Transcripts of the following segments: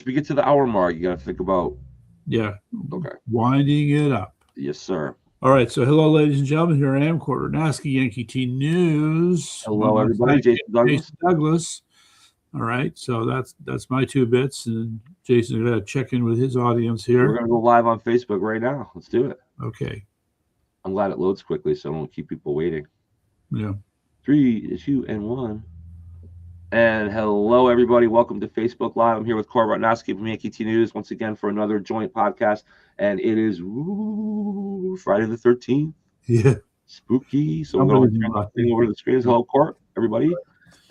If we get to the hour mark, you got to think about. Yeah, Okay. winding it up. Yes, sir. All right, so hello, ladies and gentlemen. Here I am, Quarternaski Yankee T News. Hello, My everybody. sidekick, Jason Douglas. Jason Douglas. All right, so that's my two bits, and Jason's going to check in with his audience We're here. gonna go live on Facebook right now. Let's do it. Okay, I'm glad it loads quickly, so I don't keep people waiting. yeah. 3, 2, and 1. And hello, everybody. Welcome to Facebook Live. I'm here with Cora Rotnowski from Yankee T News once again for another joint podcast. And it is Friday the 13th. Yeah. Spooky. So I'm Somebody going to turn the thing over to the screen. Hello, Cora, everybody.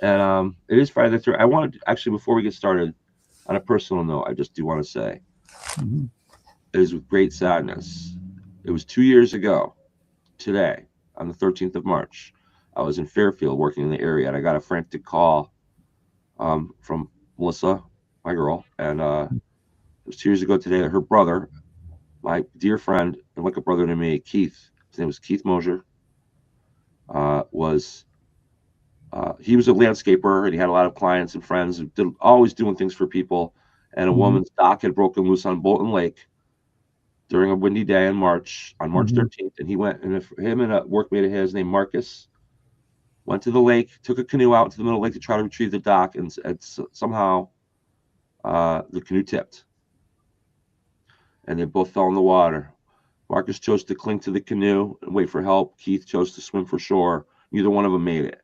And it is Friday the 13th. I wanted to, actually, before we get started, on a personal note, I just do want to say it is with great sadness. It was 2 years ago today, on the 13th of March. I was in Fairfield working in the area, and I got a frantic call from Melissa, my girl, and it was 2 years ago today that her brother, my dear friend and like a brother to me, Keith, his name was Keith Mosier, was he was a landscaper and he had a lot of clients and friends, always doing things for people. And a woman's dock had broken loose on Bolton Lake during a windy day in March, on March 13th, and he went, and him and a workmate of his named Marcus went to the lake, took a canoe out into the middle of the lake to try to retrieve the dock, and somehow the canoe tipped, and they both fell in the water. Marcus chose to cling to the canoe and wait for help. Keith chose to swim for shore. Neither one of them made it.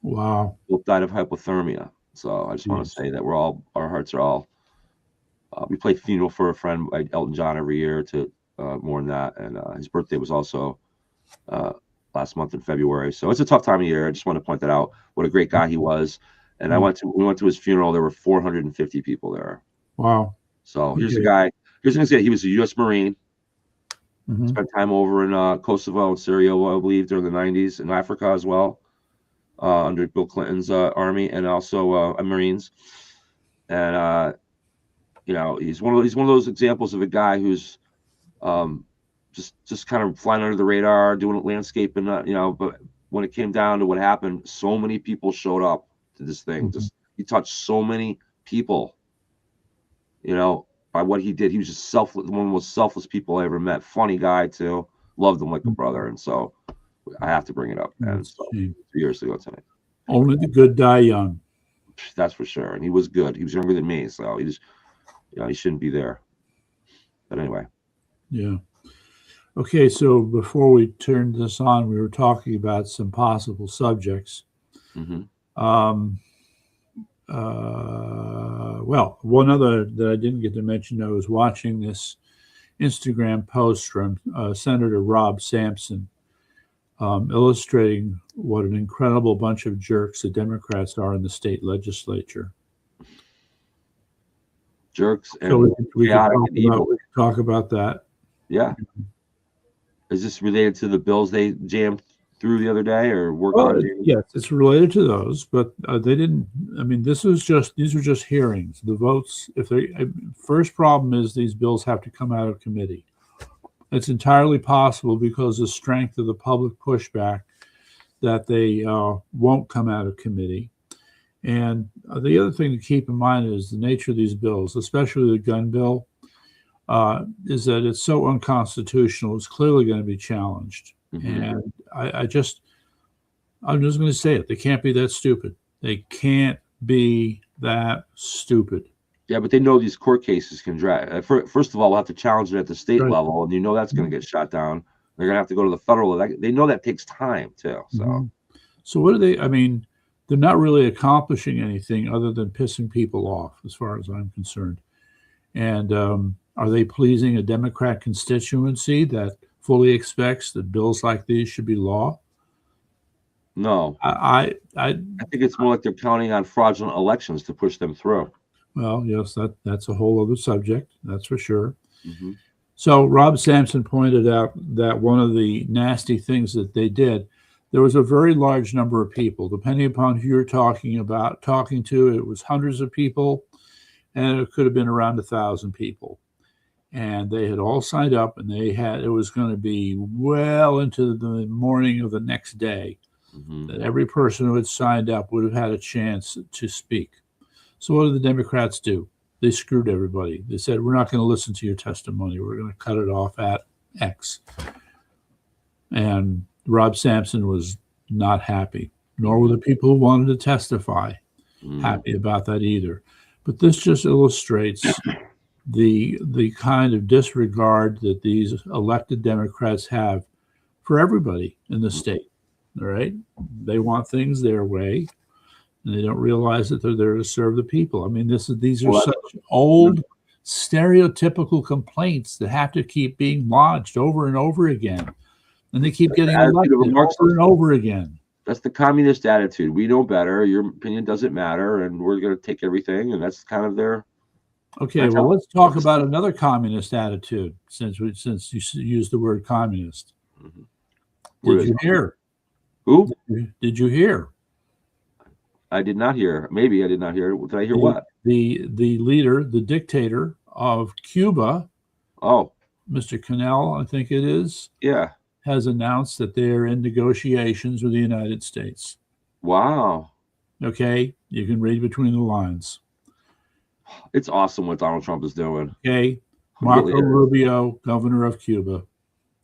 Wow. Both died of hypothermia. So I just want to say that our hearts are all. We play funeral for a friend, like Elton John, every year to more than that, and his birthday was also last month in February. So it's a tough time of year. I just want to point that out. What a great guy he was. And we went to his funeral. There were 450 people there. Wow. So here's a guy. Here's what I'm gonna say. He was a U.S. Marine. Spent time over in Kosovo and Syria, I believe, during the 90s, in Africa as well, under Bill Clinton's army, and also Marines. And he's one of those examples of a guy who's just kind of flying under the radar, doing landscaping, but when it came down to what happened, so many people showed up to this thing. He touched so many people, by what he did. He was just selfless, one of the most selfless people I ever met. Funny guy too, loved him like a brother, and so I have to bring it up. And so 2 years ago tonight. Only the good die young. That's for sure. And he was good. He was younger than me, so he just, he shouldn't be there. But anyway. Yeah. Okay, so before we turned this on, we were talking about some possible subjects. Well, one other that I didn't get to mention, I was watching this Instagram post from Senator Rob Sampson, illustrating what an incredible bunch of jerks the Democrats are in the state legislature. Jerks and so we can talk about that. Yeah. Is this related to the bills they jammed through the other day, or work on? Yes, it's related to those, but they didn't. I mean, these are just hearings. The votes, first problem is these bills have to come out of committee. It's entirely possible, because of the strength of the public pushback, that they won't come out of committee. And the other thing to keep in mind is the nature of these bills, especially the gun bill, is that it's so unconstitutional. It's clearly going to be challenged. And I'm just going to say it. They can't be that stupid. They can't be that stupid. Yeah, but they know these court cases can drag. First of all, we'll have to challenge it at the state level, and that's going to get shot down. They're going to have to go to the federal level. They know that takes time too. So what do they? I mean, they're not really accomplishing anything other than pissing people off, as far as I'm concerned. And are they pleasing a Democrat constituency that fully expects that bills like these should be law? No. I think it's more like they're counting on fraudulent elections to push them through. Well, yes, that's a whole other subject. That's for sure. So Rob Sampson pointed out that one of the nasty things that they did, there was a very large number of people, depending upon who you're talking to, it was hundreds of people, and it could have been around 1,000 people. And they had all signed up, and it was going to be well into the morning of the next day that every person who had signed up would have had a chance to speak. So what did the Democrats do? they screwed everybody. They said, we're not going to listen to your testimony. We're going to cut it off at X. And Rob Sampson was not happy, nor were the people who wanted to testify happy about that either. But this just illustrates the kind of disregard that these elected Democrats have for everybody in the state. All right. They want things their way, and they don't realize that they're there to serve the people. I mean, these are such old stereotypical complaints that have to keep being lodged over and over again. And they keep getting elected over and over again. That's the communist attitude. We know better. Your opinion doesn't matter, and we're going to take everything. And that's kind of their. Okay, well, let's talk about another communist attitude. Since you used the word communist, did you hear? Who? Did you hear? I did not hear. Maybe I did not hear. Did I hear what? The leader, the dictator of Cuba. Oh, Mr. Canel, I think it is. Yeah. Has announced that they're in negotiations with the United States. Wow. Okay, you can read between the lines. It's awesome what Donald Trump is doing. Okay, Marco Rubio, governor of Cuba.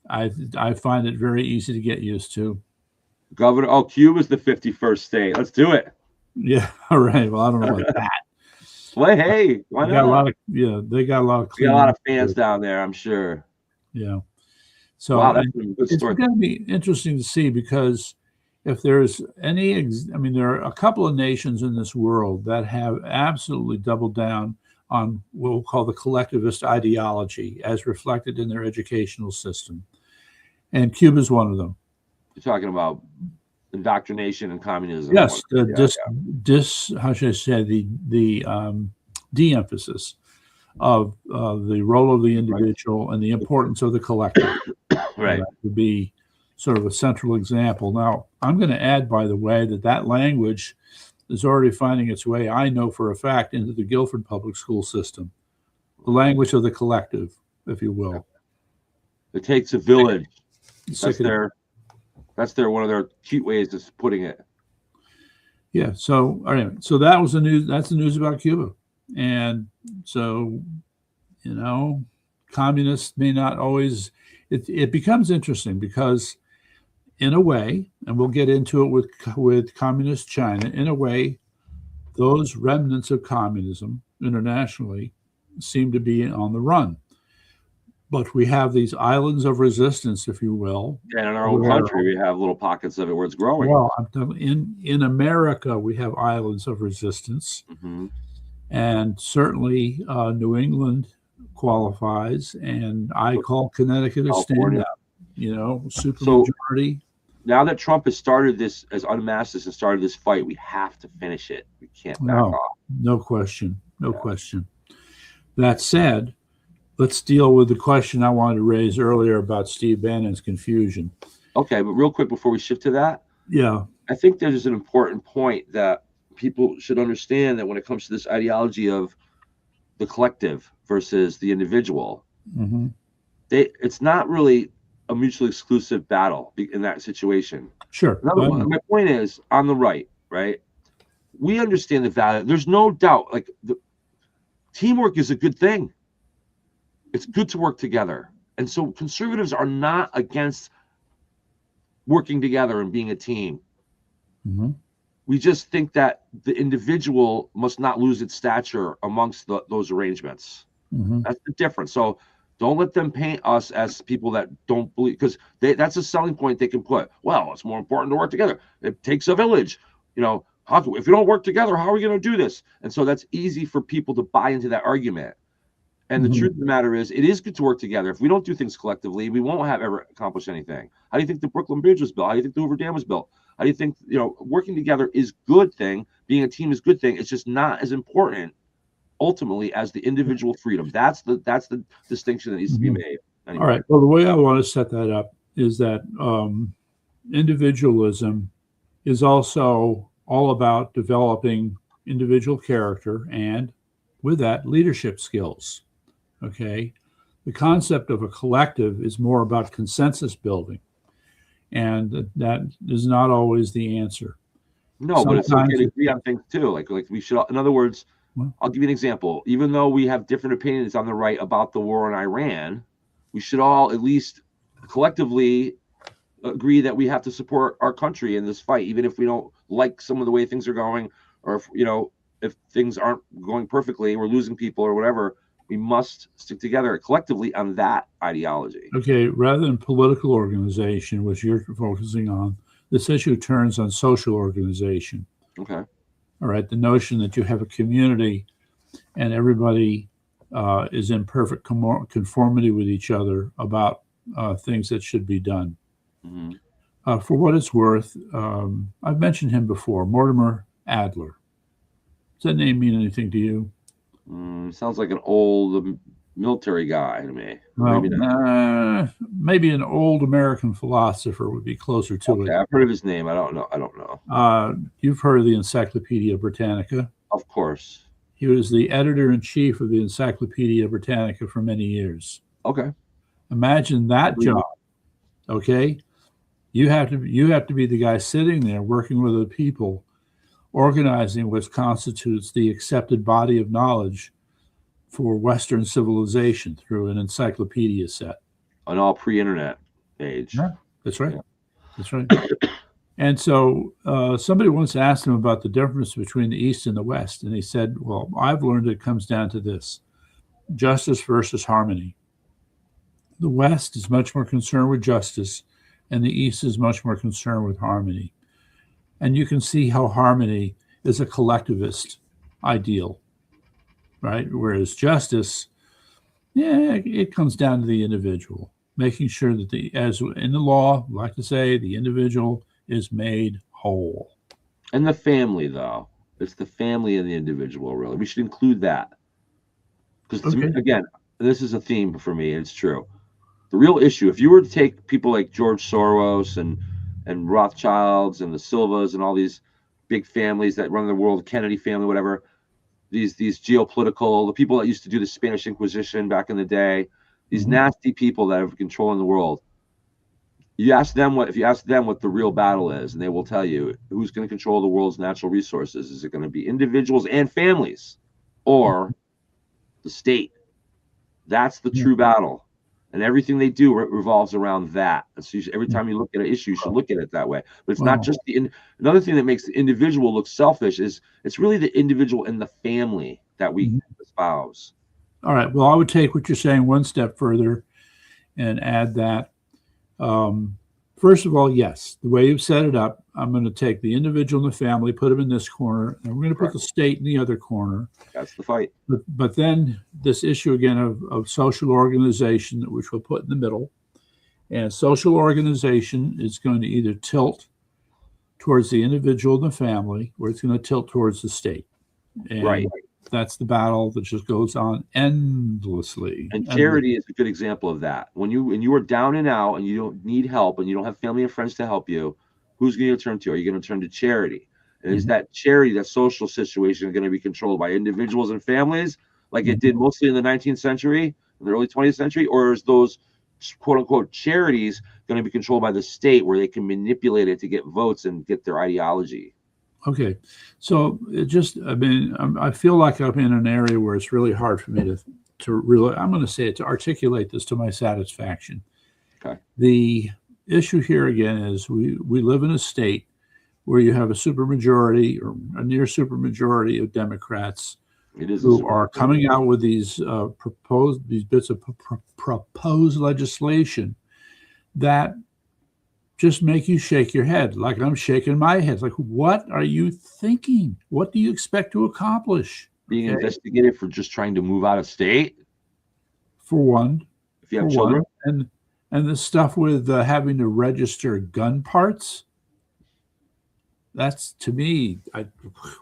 I find it very easy to get used to. Governor, Cuba's the 51st state. Let's do it. Yeah, all right. Well, I don't know about that. Well, hey, why not? They got a lot of fans down there, I'm sure. Yeah. So wow, that's a good story. It's going to be interesting to see, because if there's there are a couple of nations in this world that have absolutely doubled down on what we'll call the collectivist ideology as reflected in their educational system. And Cuba's one of them. You're talking about indoctrination and communism. Yes, how should I say, the de-emphasis of the role of the individual and the importance of the collective. Right. That would be sort of a central example. Now, I'm going to add, by the way, that language is already finding its way, I know for a fact, into the Guilford public school system. The language of the collective, if you will. It takes a village. That's one of their cute ways of putting it. Yeah. So, anyway, so that was the news. That's the news about Cuba. And so, communists may not always. It becomes interesting because, in a way, and we'll get into it with communist China. In a way, those remnants of communism internationally seem to be on the run. But we have these islands of resistance, if you will. And in our own country, we have little pockets of it where it's growing. Well, in America, we have islands of resistance. Mm-hmm. And certainly New England qualifies, and I call Connecticut a stand-up, supermajority. So, now that Trump has started this, has unmasked this and started this fight, we have to finish it. We can't back off. No question. No question. That said, let's deal with the question I wanted to raise earlier about Steve Bannon's confusion. Okay, but real quick before we shift to that. Yeah. I think there's an important point that people should understand, that when it comes to this ideology of the collective versus the individual, it's not really a mutually exclusive battle in that situation. Sure. My point is, on the right, we understand the value. There's no doubt, teamwork is a good thing. It's good to work together. And so conservatives are not against working together and being a team. Mm-hmm. We just think that the individual must not lose its stature amongst those arrangements. Mm-hmm. That's the difference. So don't let them paint us as people that don't believe, because that's a selling point they can put. Well, it's more important to work together. It takes a village. If we don't work together, how are we going to do this? And so that's easy for people to buy into that argument. And the truth of the matter is, it is good to work together. If we don't do things collectively, we won't ever accomplish anything. How do you think the Brooklyn Bridge was built? How do you think the Hoover Dam was built? How do you think, working together is good thing? Being a team is good thing. It's just not as important ultimately as the individual freedom. That's the distinction that needs to be made. Anyway. All right. Well, the way I want to set that up is that individualism is also all about developing individual character and, with that, leadership skills. Okay. The concept of a collective is more about consensus building. And that is not always the answer. No, but it's okay to agree on things too. Like we should, in other words, I'll give you an example. Even though we have different opinions on the right about the war in Iran, we should all at least collectively agree that we have to support our country in this fight, even if we don't like some of the way things are going, or if things aren't going perfectly, we're losing people or whatever. We must stick together collectively on that ideology. Okay, rather than political organization, which you're focusing on, this issue turns on social organization. Okay. All right, the notion that you have a community and everybody is in perfect conformity with each other about things that should be done. Mm-hmm. For what it's worth, I've mentioned him before, Mortimer Adler. Does that name mean anything to you? Sounds like an old military guy to me. Well, maybe an old American philosopher would be closer to it. I've heard of his name. I don't know. You've heard of the Encyclopedia Britannica. Of course. He was the editor-in-chief of the Encyclopedia Britannica for many years. Okay. Imagine that job. Okay. You have to be the guy sitting there working with the people, organizing what constitutes the accepted body of knowledge for Western civilization through an encyclopedia set. An all pre-internet age. Yeah, that's right. Yeah. That's right. And so somebody once asked him about the difference between the East and the West. And he said, well, I've learned it comes down to this: justice versus harmony. The West is much more concerned with justice, and the East is much more concerned with harmony. And you can see how harmony is a collectivist ideal, right? Whereas justice, it comes down to the individual, making sure that as in the law, like to say, the individual is made whole. And the family, though, it's the family and the individual, really. We should include that. Because, again, this is a theme for me, and it's true. The real issue, if you were to take people like George Soros and Rothschilds and the Silvas and all these big families that run the world, Kennedy family, whatever, these geopolitical, the people that used to do the Spanish Inquisition back in the day, these nasty people that are controlling the world. If you ask them what the real battle is, and they will tell you who's going to control the world's natural resources. Is it going to be individuals and families, or the state? That's the true battle, and everything they do revolves around that. And so every time you look at an issue, you should look at it that way. But it's not just another thing that makes the individual look selfish is it's really the individual and the family that we espouse. All right. Well, I would take what you're saying one step further and add that. First of all, yes, the way you've set it up, I'm going to take the individual and the family, put them in this corner, and we're going to put the state in the other corner. That's the fight. But then this issue again of social organization, which we'll put in the middle. And social organization is going to either tilt towards the individual and the family, or it's going to tilt towards the state. And right. That's the battle that just goes on endlessly. And charity is a good example of that. When you are down and out and you don't need help and you don't have family and friends to help you, who's going to turn to? Are you going to turn to charity? And is that charity, that social situation, going to be controlled by individuals and families like it did mostly in the 19th century, in the early 20th century? Or is those quote unquote charities going to be controlled by the state where they can manipulate it to get votes and get their ideology? Okay, so I feel like I'm in an area where it's really hard for me to really, I'm going to say it, to articulate this to my satisfaction. Okay. The issue here again is we live in a state where you have a supermajority or a near supermajority of Democrats who are coming out with these bits of proposed legislation that just make you shake your head, like I'm shaking my head. Like, what are you thinking? What do you expect to accomplish? Being investigated for just trying to move out of state? For one. If you have children? And the stuff with having to register gun parts, that's, to me,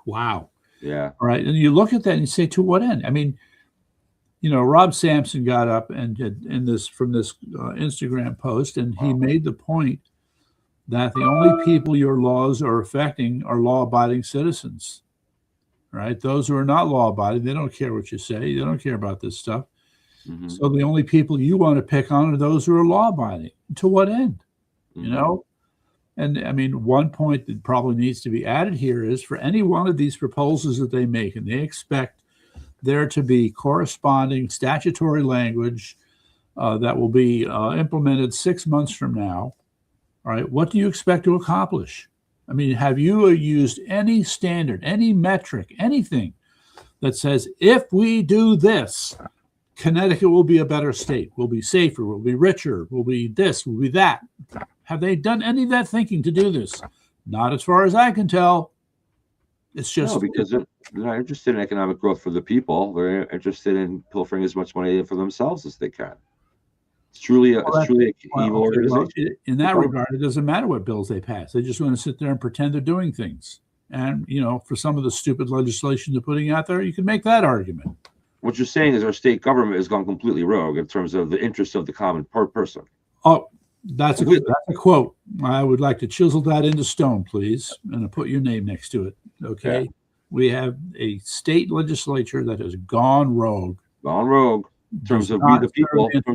wow. Yeah. All right. And you look at that and you say, to what end? I mean, Rob Sampson got up and from this Instagram post, and he made the point that the only people your laws are affecting are law-abiding citizens, right? Those who are not law-abiding, they don't care what you say. They don't care about this stuff. Mm-hmm. So the only people you want to pick on are those who are law-abiding. To what end? Mm-hmm. And I mean, one point that probably needs to be added here is for any one of these proposals that they make, and they expect there to be corresponding statutory language that will be implemented 6 months from now. All right, what do you expect to accomplish? I mean, have you used any standard, any metric, anything that says if we do this, Connecticut will be a better state, will be safer, will be richer, will be this, will be that? Have they done any of that thinking to do this? Not as far as I can tell. It's just No, because they're not interested in economic growth for the people. They're interested in pilfering as much money for themselves as they can. It's truly an evil organization. In that regard, it doesn't matter what bills they pass. They just want to sit there and pretend they're doing things. And, for some of the stupid legislation they're putting out there, you can make that argument. What you're saying is our state government has gone completely rogue in terms of the interest of the common person. Oh, that's a quote. I would like to chisel that into stone, please, and put your name next to it. Okay. Yeah. We have a state legislature that has gone rogue. Gone rogue in terms of we the people, being for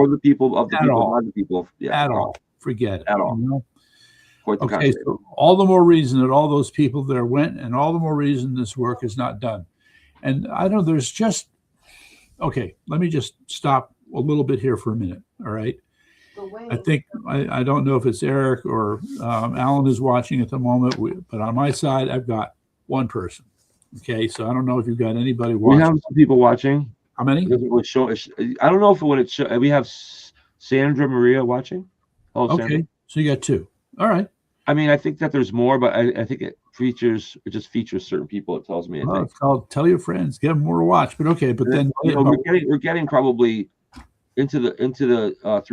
the people, of the people, not the people. Yeah, at all. Forget it. At all. Okay, so all the more reason that all those people there went, and all the more reason this work is not done. And I don't know, there's just, okay, let me just stop a little bit here for a minute, all right? I think, I don't know if it's Eric or Alan is watching at the moment, but on my side, I've got one person, okay? So I don't know if you've got anybody watching. We have some people watching. How many? I don't know if it would show. We have Sandra Maria watching. Oh, okay, Sandra. So you got two. All right. I mean, I think that there's more, but I think it just features certain people. It tells me. It's called tell your friends, give them more to watch. But okay, but then we're getting probably into the into the 1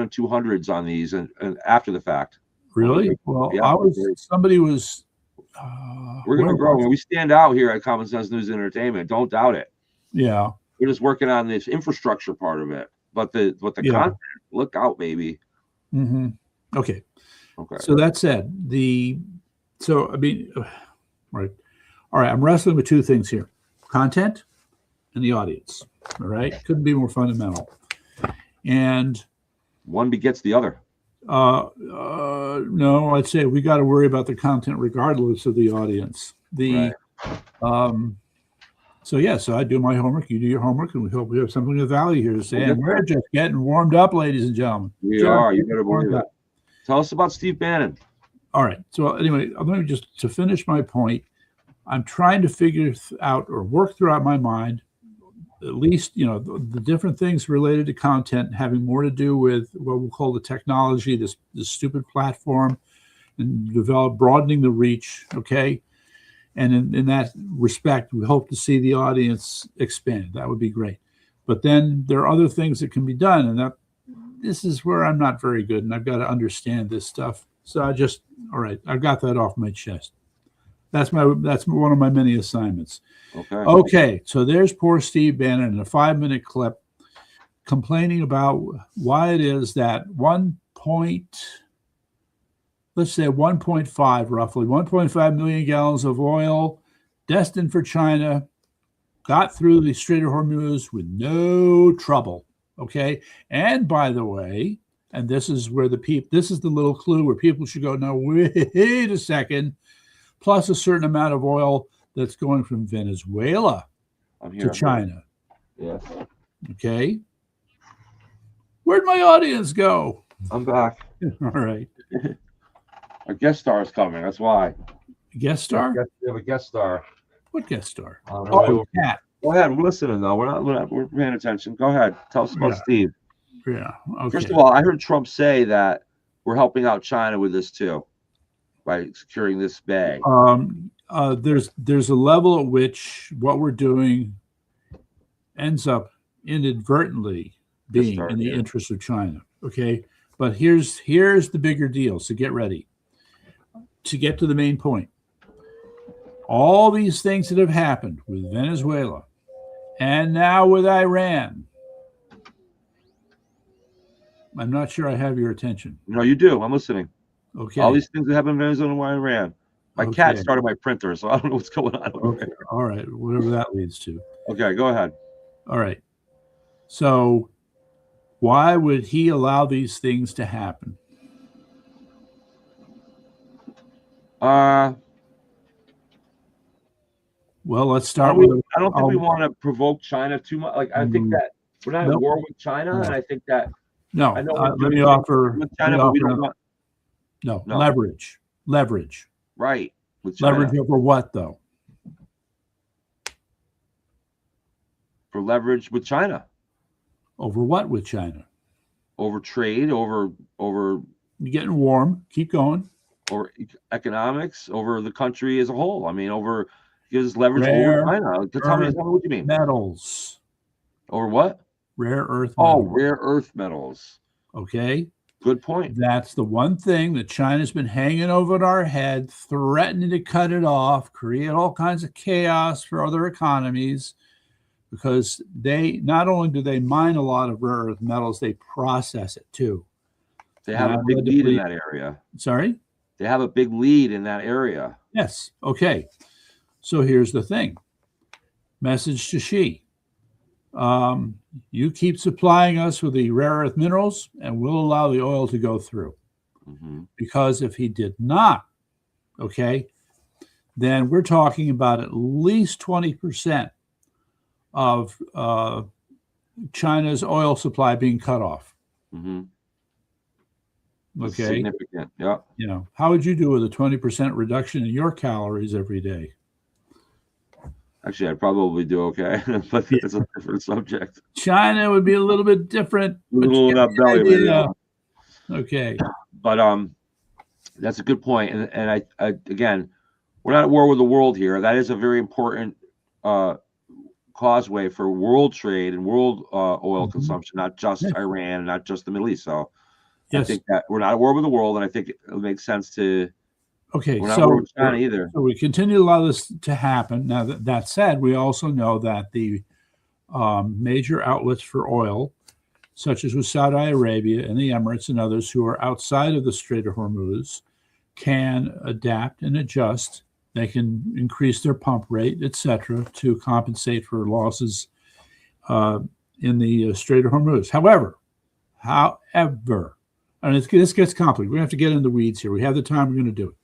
and 200s on these, and after the fact. Really? Well, yeah, somebody was. We're going to grow. We stand out here at Common Sense News and Entertainment. Don't doubt it. Yeah. We're just working on this infrastructure part of it, but the content. Look out, baby. Mm-hmm. Okay. So that said, all right. I'm wrestling with two things here: content and the audience. All right, couldn't be more fundamental. And one begets the other. No, I'd say we got to worry about the content regardless of the audience. So I do my homework, you do your homework, and we hope we have something of value here to say. And we're just getting warmed up, ladies and gentlemen. We are. You better believe that. Tell us about Steve Bannon. All right. So anyway, let me just to finish my point. I'm trying to figure out or work throughout my mind, at least, the different things related to content having more to do with what we'll call the technology, this stupid platform, and broadening the reach. Okay. And in that respect, we hope to see the audience expand. That would be great. But then there are other things that can be done. And this is where I'm not very good, and I've got to understand this stuff. So I've got that off my chest. That's one of my many assignments. Okay. So there's poor Steve Bannon in a 5-minute clip complaining about why it is that 1.5 million gallons of oil destined for China got through the Strait of Hormuz with no trouble. Okay. And by the way, and this is where this is the little clue where people should go, now, wait a second, plus a certain amount of oil that's going from Venezuela to China. Yes. Okay. Where'd my audience go? I'm back. All right. A guest star is coming. That's why. Guest star? We have a guest star. What guest star? Cat. Go ahead. We're listening, though. We're paying attention. Go ahead. Tell us about Steve. Yeah. Okay. First of all, I heard Trump say that we're helping out China with this too, by securing this bay. There's a level at which what we're doing ends up inadvertently being in the interest of China. Okay. But here's the bigger deal. So get ready to get to the main point. All these things that have happened with Venezuela and now with Iran. I'm not sure I have your attention. No, you do. I'm listening. Okay. All these things that happened in Venezuela and Iran. My cat started my printer, so I don't know what's going on. Okay. All right. Whatever that leads to. Okay, go ahead. All right. So why would he allow these things to happen? Well, let's I start don't, with. I don't think we I'll- want to provoke China too much. Like, I think that we're not at Nope. war with China, No. and I think that No, I know we're let doing me things offer. with Let China, me but we offer. don't want No, no leverage. right with China Leverage over what, though? for leverage with China Over what with China? over trade, over You're getting warm. Keep going. economics, over the country as a whole. I mean, over gives us leverage Rare over China. Tell me what you mean. metals. Over what? Rare earth Oh, metals. rare earth metals. Okay. Good point. That's the one thing that China's been hanging over our head, threatening to cut it off, create all kinds of chaos for other economies, because they not only do they mine a lot of rare earth metals, they process it too. They have a big lead in that area. Sorry? They have a big lead in that area. Yes. Okay. So here's the thing. Message to Xi. You keep supplying us with the rare earth minerals, and we'll allow the oil to go through. Mm-hmm. Because if he did not, okay, then we're talking about at least 20% of China's oil supply being cut off. Mm-hmm. Okay. Significant. Yeah. You know, how would you do with a 20% reduction in your calories every day? Actually, I'd probably do okay, but it's a different subject. China would be a little bit different. A little in that belly, maybe. Okay. But that's a good point. And I again, we're not at war with the world here. That is a very important causeway for world trade and world oil consumption, not just Iran and not just the Middle East. So I think that we're not at war with the world, and I think it makes sense to. Okay, we're not at war with China either. So we continue to allow this to happen. Now that said, we also know that the major outlets for oil, such as with Saudi Arabia and the Emirates and others who are outside of the Strait of Hormuz, can adapt and adjust. They can increase their pump rate, etc., to compensate for losses in the Strait of Hormuz. However, and this gets complicated. We have to get in the weeds here. We have the time. We're going to do it.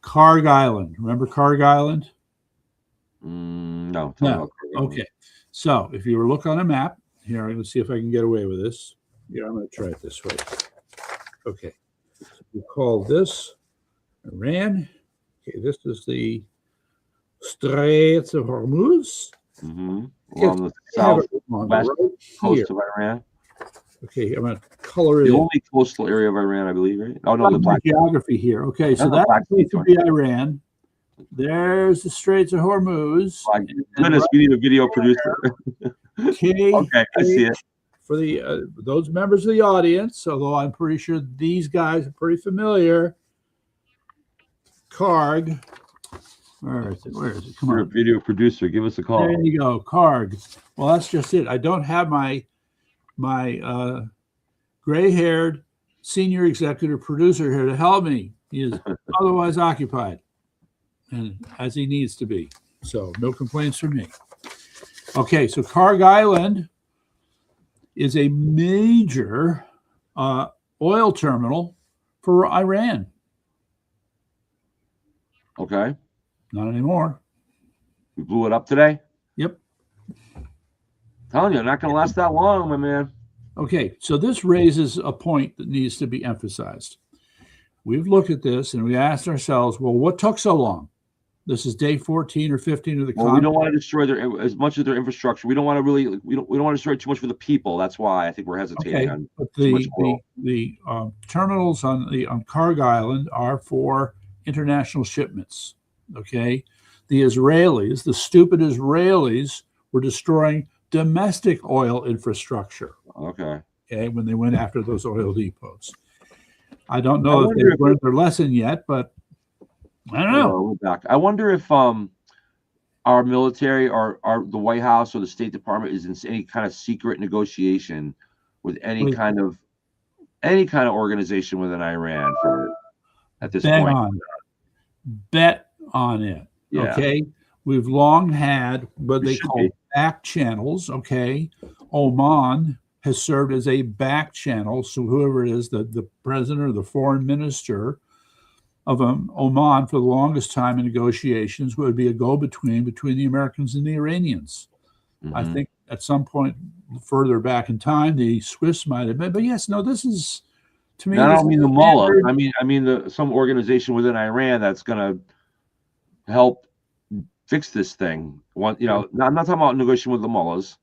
Karg Island. Remember Karg Island? No. Okay. So if you were to look on a map, here, I'm going to see if I can get away with this. Yeah, I'm going to try it this way. Okay. So we call this Iran. Okay, this is the Straits of Hormuz. Mm-hmm. Along the southwest coast of Iran. Okay, I'm going to color it. The only coastal area of Iran, I believe, right? Oh no, the black geography here. Okay, so that's going to be Iran. There's the Straits of Hormuz. My goodness, we need a video producer. Okay, I see it. For the those members of the audience, although I'm pretty sure these guys are pretty familiar. Karg. Where is it? Come on. You're a video producer. Give us a call. There you go, Karg. Well, that's just it. I don't have my gray-haired senior executive producer here to help me. He is otherwise occupied, and as he needs to be. So no complaints from me. Okay, so Karg Island is a major oil terminal for Iran. Okay. Not anymore. We blew it up today? Yep. Telling you, not going to last that long, my man. Okay, so this raises a point that needs to be emphasized. We've looked at this and we asked ourselves, well, what took so long? This is day 14 or 15 of the conflict. We don't want to destroy as much of their infrastructure. We don't want to really, we don't want to destroy too much for the people. That's why I think we're hesitating on but the terminals on Karg Island are for international shipments. Okay, the Israelis, the stupid Israelis, were destroying domestic oil infrastructure. Okay, when they went after those oil depots. I don't know if they've learned their lesson yet, but I don't know. I wonder if our military or the White House or the State Department is in any kind of secret negotiation with any kind of organization within Iran at this point. Bet on it. Yeah. Okay. We've long had what they call back channels. Okay. Oman has served as a back channel. So whoever it is, the president or the foreign minister, of Oman for the longest time in negotiations would be a go-between between the Americans and the Iranians. I think at some point further back in time, the Swiss might have been, but yes, no, this is, to me, I this don't mean is the mullahs. standard. I mean some organization within Iran that's going to help fix this thing. I'm not talking about negotiating with the mullahs,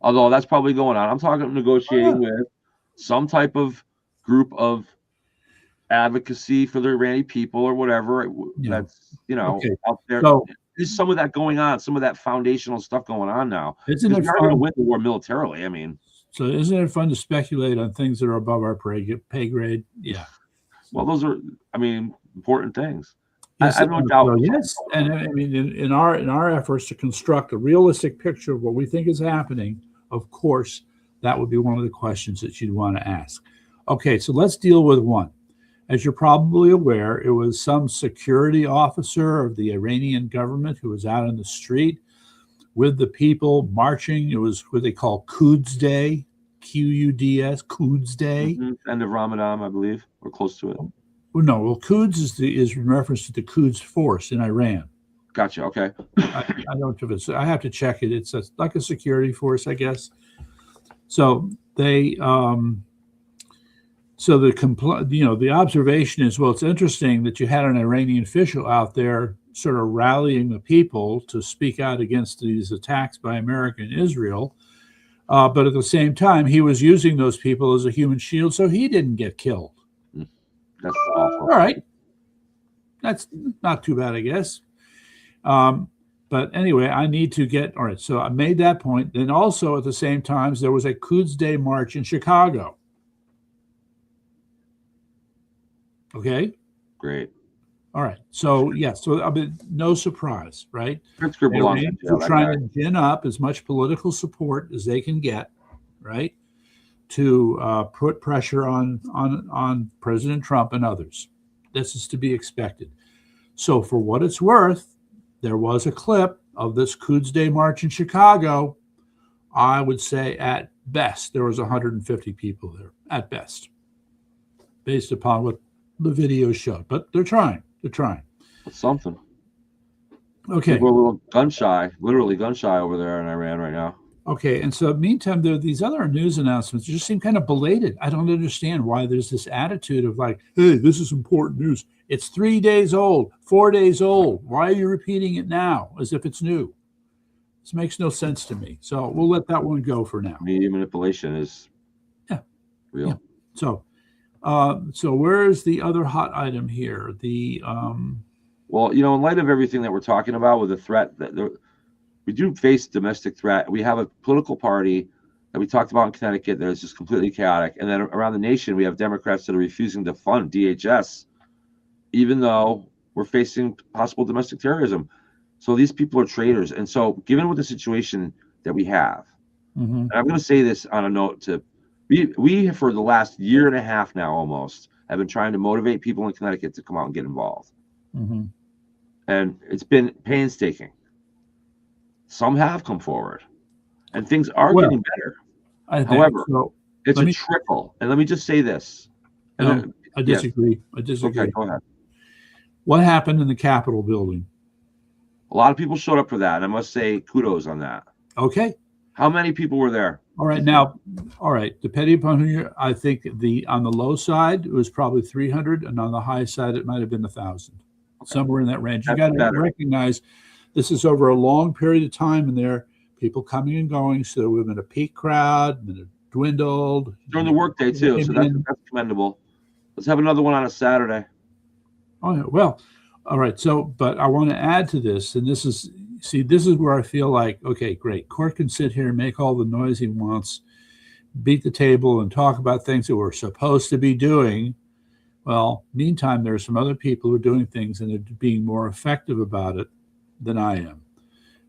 although that's probably going on. I'm talking negotiating with some type of group of advocacy for the Iranian people or whatever. That's out there. So, there's some of that going on, some of that foundational stuff going on now. Isn't it We're not fun? going to win the war militarily. I mean, so isn't it fun to speculate on things that are above our pay grade? Yeah. Well, those are, important things. Yes, I have no doubt. Yes, and I mean, in our efforts to construct a realistic picture of what we think is happening, of course, that would be one of the questions that you'd want to ask. Okay, so let's deal with one. As you're probably aware, it was some security officer of the Iranian government who was out on the street with the people marching. It was what they call Quds Day, Quds, Quds Day. End of Ramadan, I believe, or close to it. Well, no, well, Quds is in reference to the Quds Force in Iran. Gotcha. Okay. I don't know if it's. I have to check it. It's like a security force, I guess. So they. So the observation is, well, it's interesting that you had an Iranian official out there sort of rallying the people to speak out against these attacks by America and Israel. But at the same time, he was using those people as a human shield, so he didn't get killed. That's awful. All right. That's not too bad, I guess. But anyway, I need to get, all right, so I made that point. Then also at the same time, there was a Quds Day march in Chicago. Okay. Great. All right. So so no surprise, right? Pritzker belongs in jail. They're trying to gin up as much political support as they can get, right, to put pressure on President Trump and others. This is to be expected. So for what it's worth, there was a clip of this Quds Day march in Chicago. I would say at best there was 150 people there, at best, based upon what the video showed. But they're trying. That's something. Okay. People are a little gun shy, literally gun shy over there in Iran right now. Okay. And so meantime, there are these other news announcements that just seem kind of belated. I don't understand why there's this attitude of like, hey, this is important news. It's 3 days old, 4 days old. Why are you repeating it now as if it's new? This makes no sense to me. So we'll let that one go for now. Media manipulation is real. Yeah. So where's the other hot item here? Well, in light of everything that we're talking about with the threat that we do face domestic threat. We have a political party that we talked about in Connecticut that is just completely chaotic. And then around the nation, we have Democrats that are refusing to fund DHS, even though we're facing possible domestic terrorism. So these people are traitors. And so given what the situation that we have, and I'm going to say this on a note to we for the last year and a half now almost have been trying to motivate people in Connecticut to come out and get involved. And it's been painstaking. Some have come forward and things are getting better. However, it's a trickle. And let me just say this. I disagree. Okay, go ahead. What happened in the Capitol building? A lot of people showed up for that. And I must say kudos on that. Okay. How many people were there? All right. Now, depending upon who you're, I think on the low side, it was probably 300. And on the high side, it might have been 1,000. Somewhere in that range. You got to recognize this is over a long period of time, and there are people coming and going. So we've been a peak crowd, then it dwindled. During the workday, too. So that's commendable. Let's have another one on a Saturday. Oh, yeah. Well, all right. So, but I want to add to this, and this is where I feel like, okay, great. Court can sit here and make all the noise he wants, beat the table and talk about things that we're supposed to be doing. Well, meantime, there are some other people who are doing things and they're being more effective about it than I am.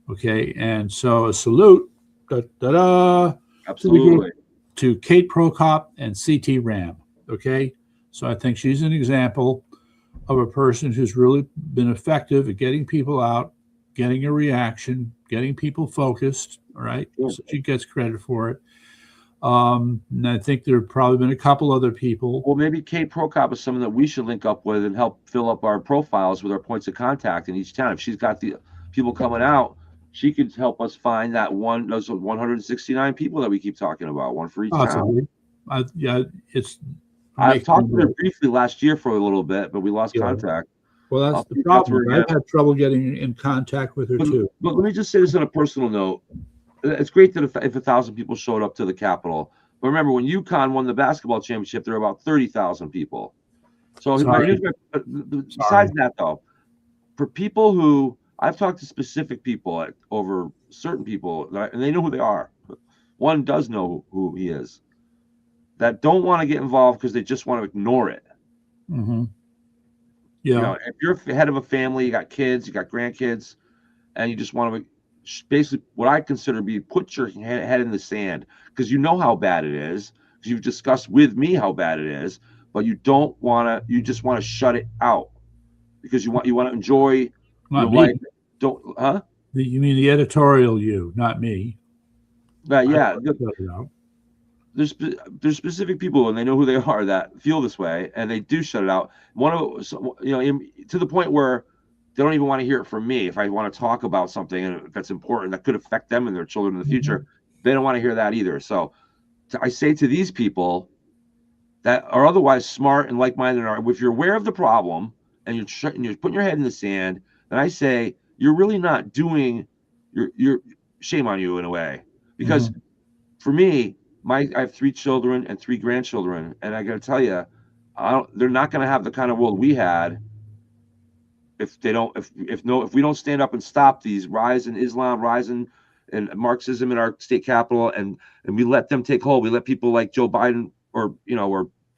Okay. And so a salute Absolutely. to Kate Prokop and CT Ram. Okay. So I think she's an example of a person who's really been effective at getting people out, getting a reaction, getting people focused. All right. So she gets credit for it. And I think there have probably been a couple other people. Well, maybe Kate Prokop is someone that we should link up with and help fill up our profiles with our points of contact in each town. If she's got the people coming out, she could help us find those 169 people that we keep talking about, one for each town. Possibly. Yeah, it's. I've talked to her briefly last year for a little bit, but we lost contact. Well, that's the problem. I've had trouble getting in contact with her too. But let me just say this on a personal note. It's great that if 1,000 people showed up to the Capitol. But remember, when UConn won the basketball championship, there were about 30,000 people. So besides that, though, for people who I've talked to specific people over certain people, and they know who they are. One does know who he is. That don't want to get involved because they just want to ignore it. Mm-hmm. Yeah. You know, if you're head of a family, you got kids, you got grandkids, and you just want to basically what I consider be put your head in the sand because you know how bad it is. Because you've discussed with me how bad it is, but you don't want to. You just want to shut it out because you want to enjoy your life. You mean the editorial you, not me? But yeah. There's specific people and they know who they are that feel this way and they do shut it out. To the point where they don't even want to hear it from me. If I want to talk about something that's important that could affect them and their children in the future, they don't want to hear that either. So I say to these people that are otherwise smart and like-minded, if you're aware of the problem and you're putting your head in the sand, then I say you're really not doing your shame on you in a way. Because for me, I have 3 children and 3 grandchildren, and I got to tell you, they're not going to have the kind of world we had if we don't stand up and stop these rise in Islam, rise in Marxism in our state capital, and we let them take hold. We let people like Joe Biden or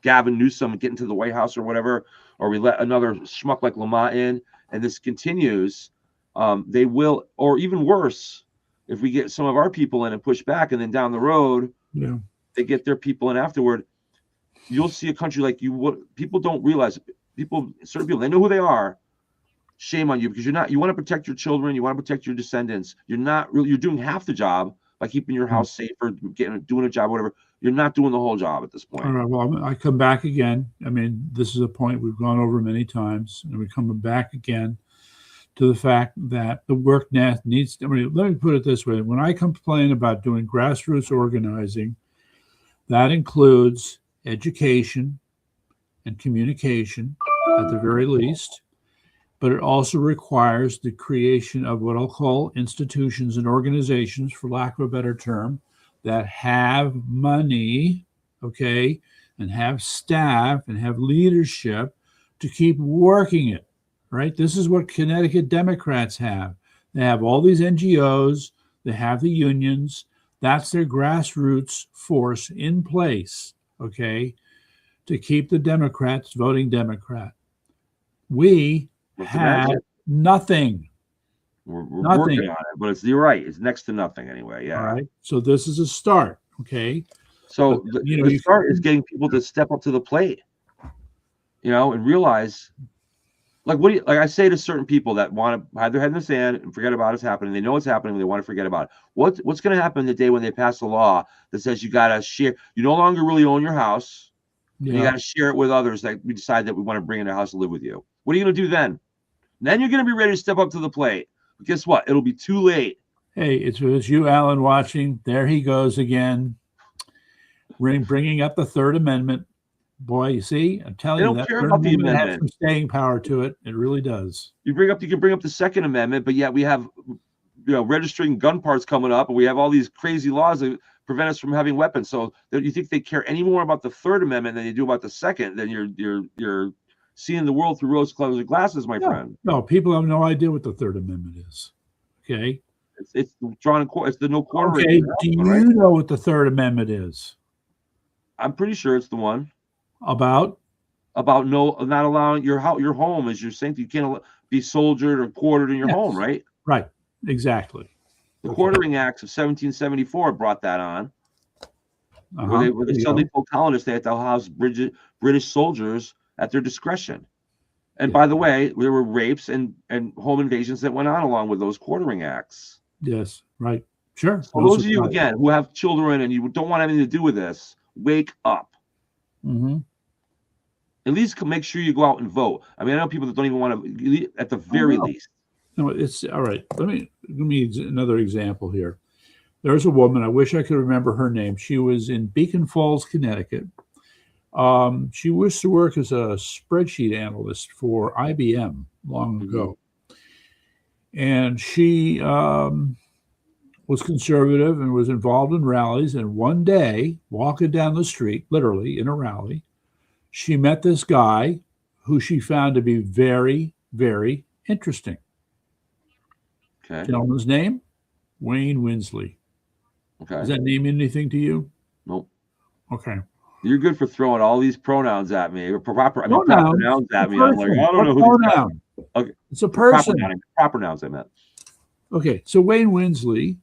Gavin Newsom get into the White House or whatever, or we let another schmuck like Lamont in, and this continues. They will, or even worse, if we get some of our people in and push back, and then down the road. Yeah, they get their people in afterward. You'll see a country like people don't realize. Certain people, they know who they are. Shame on you because you want to protect your children. You want to protect your descendants. You're doing half the job by keeping your house safe or doing a job, whatever. You're not doing the whole job at this point. All right. Well, I come back again. I mean, this is a point we've gone over many times, and we're coming back again to the fact that the work needs to, let me put it this way. When I complain about doing grassroots organizing, that includes education and communication at the very least, but it also requires the creation of what I'll call institutions and organizations, for lack of a better term, that have money, okay, and have staff and have leadership to keep working it. Right? This is what Connecticut Democrats have. They have all these NGOs, they have the unions. That's their grassroots force in place, okay, to keep the Democrats voting Democrat. We have nothing. We're working on it, but you're right. It's next to nothing anyway. Yeah. All right. So this is a start, okay? So the start is getting people to step up to the plate, and realize. Like I say to certain people that want to hide their head in the sand and forget about what's happening. They know what's happening. They want to forget about it. What's going to happen the day when they pass a law that says you got to share? You no longer really own your house. Yeah. And you got to share it with others that we decide that we want to bring in a house to live with you. What are you going to do then? Then you're going to be ready to step up to the plate. But guess what? It'll be too late. Hey, it's you, Alan, watching. There he goes again, bringing up the Third Amendment. Boy, you see, I'm telling you, that Third Amendment has some staying power to it. It really does. You can bring up the Second Amendment, but yet we have, registering gun parts coming up, and we have all these crazy laws that prevent us from having weapons. So you think they care any more about the Third Amendment than they do about the Second? Then you're seeing the world through rose-colored glasses, my friend. No, people have no idea what the Third Amendment is. Okay, it's drawn in court. It's the no quarter. Okay, do you know what the Third Amendment is? I'm pretty sure it's the one. About not allowing your home as your sanctity. You can't be soldiered or quartered in your home, right? Right, exactly. The Quartering Acts of 1774 brought that on. Where they suddenly told colonists they had to house British soldiers at their discretion. And by the way, there were rapes and home invasions that went on along with those Quartering Acts. Yes, right. Sure. So those of you, again, who have children and you don't want anything to do with this, wake up. Mm-hmm. At least make sure you go out and vote. I mean, I know people that don't even want to, at the very least. No, it's all right. Let me another example here. There's a woman, I wish I could remember her name. She was in Beacon Falls, Connecticut. She used to work as a spreadsheet analyst for IBM long ago. And she was conservative and was involved in rallies. And one day, walking down the street, literally in a rally, she met this guy who she found to be very, very interesting. Okay. Gentleman's name, Wayne Winsley. Okay. Does that name anything to you? Nope. Okay. You're good for throwing all these pronouns at me, or proper nouns at me. I'm like, I don't know who pronoun. Okay. It's a person. Proper nouns, I meant. Okay, so Wayne Winsley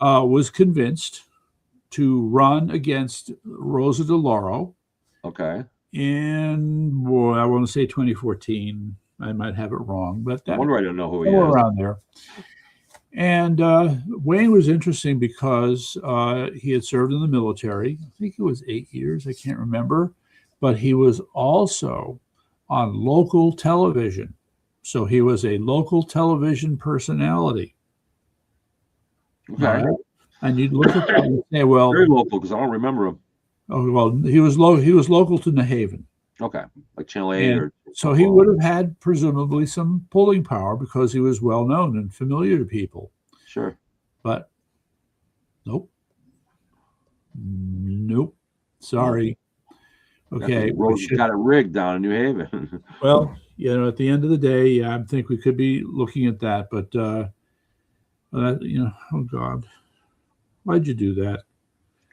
was convinced to run against Rosa DeLauro. Okay. In, boy, I want to say 2014. I might have it wrong, but that, I wonder I don't know who he is. Around there. And Wayne was interesting because he had served in the military. I think it was 8 years. I can't remember. But he was also on local television. So he was a local television personality. Okay. Right? And you'd look at that and say, well, very local, because I don't remember him. Oh, well, he was local to New Haven. Okay, like Channel 8 or so he would have had presumably some pulling power because he was well known and familiar to people. Sure. But nope. Sorry. Okay. Rose got it rigged down in New Haven. Well, at the end of the day, I think we could be looking at that, but oh God, why'd you do that?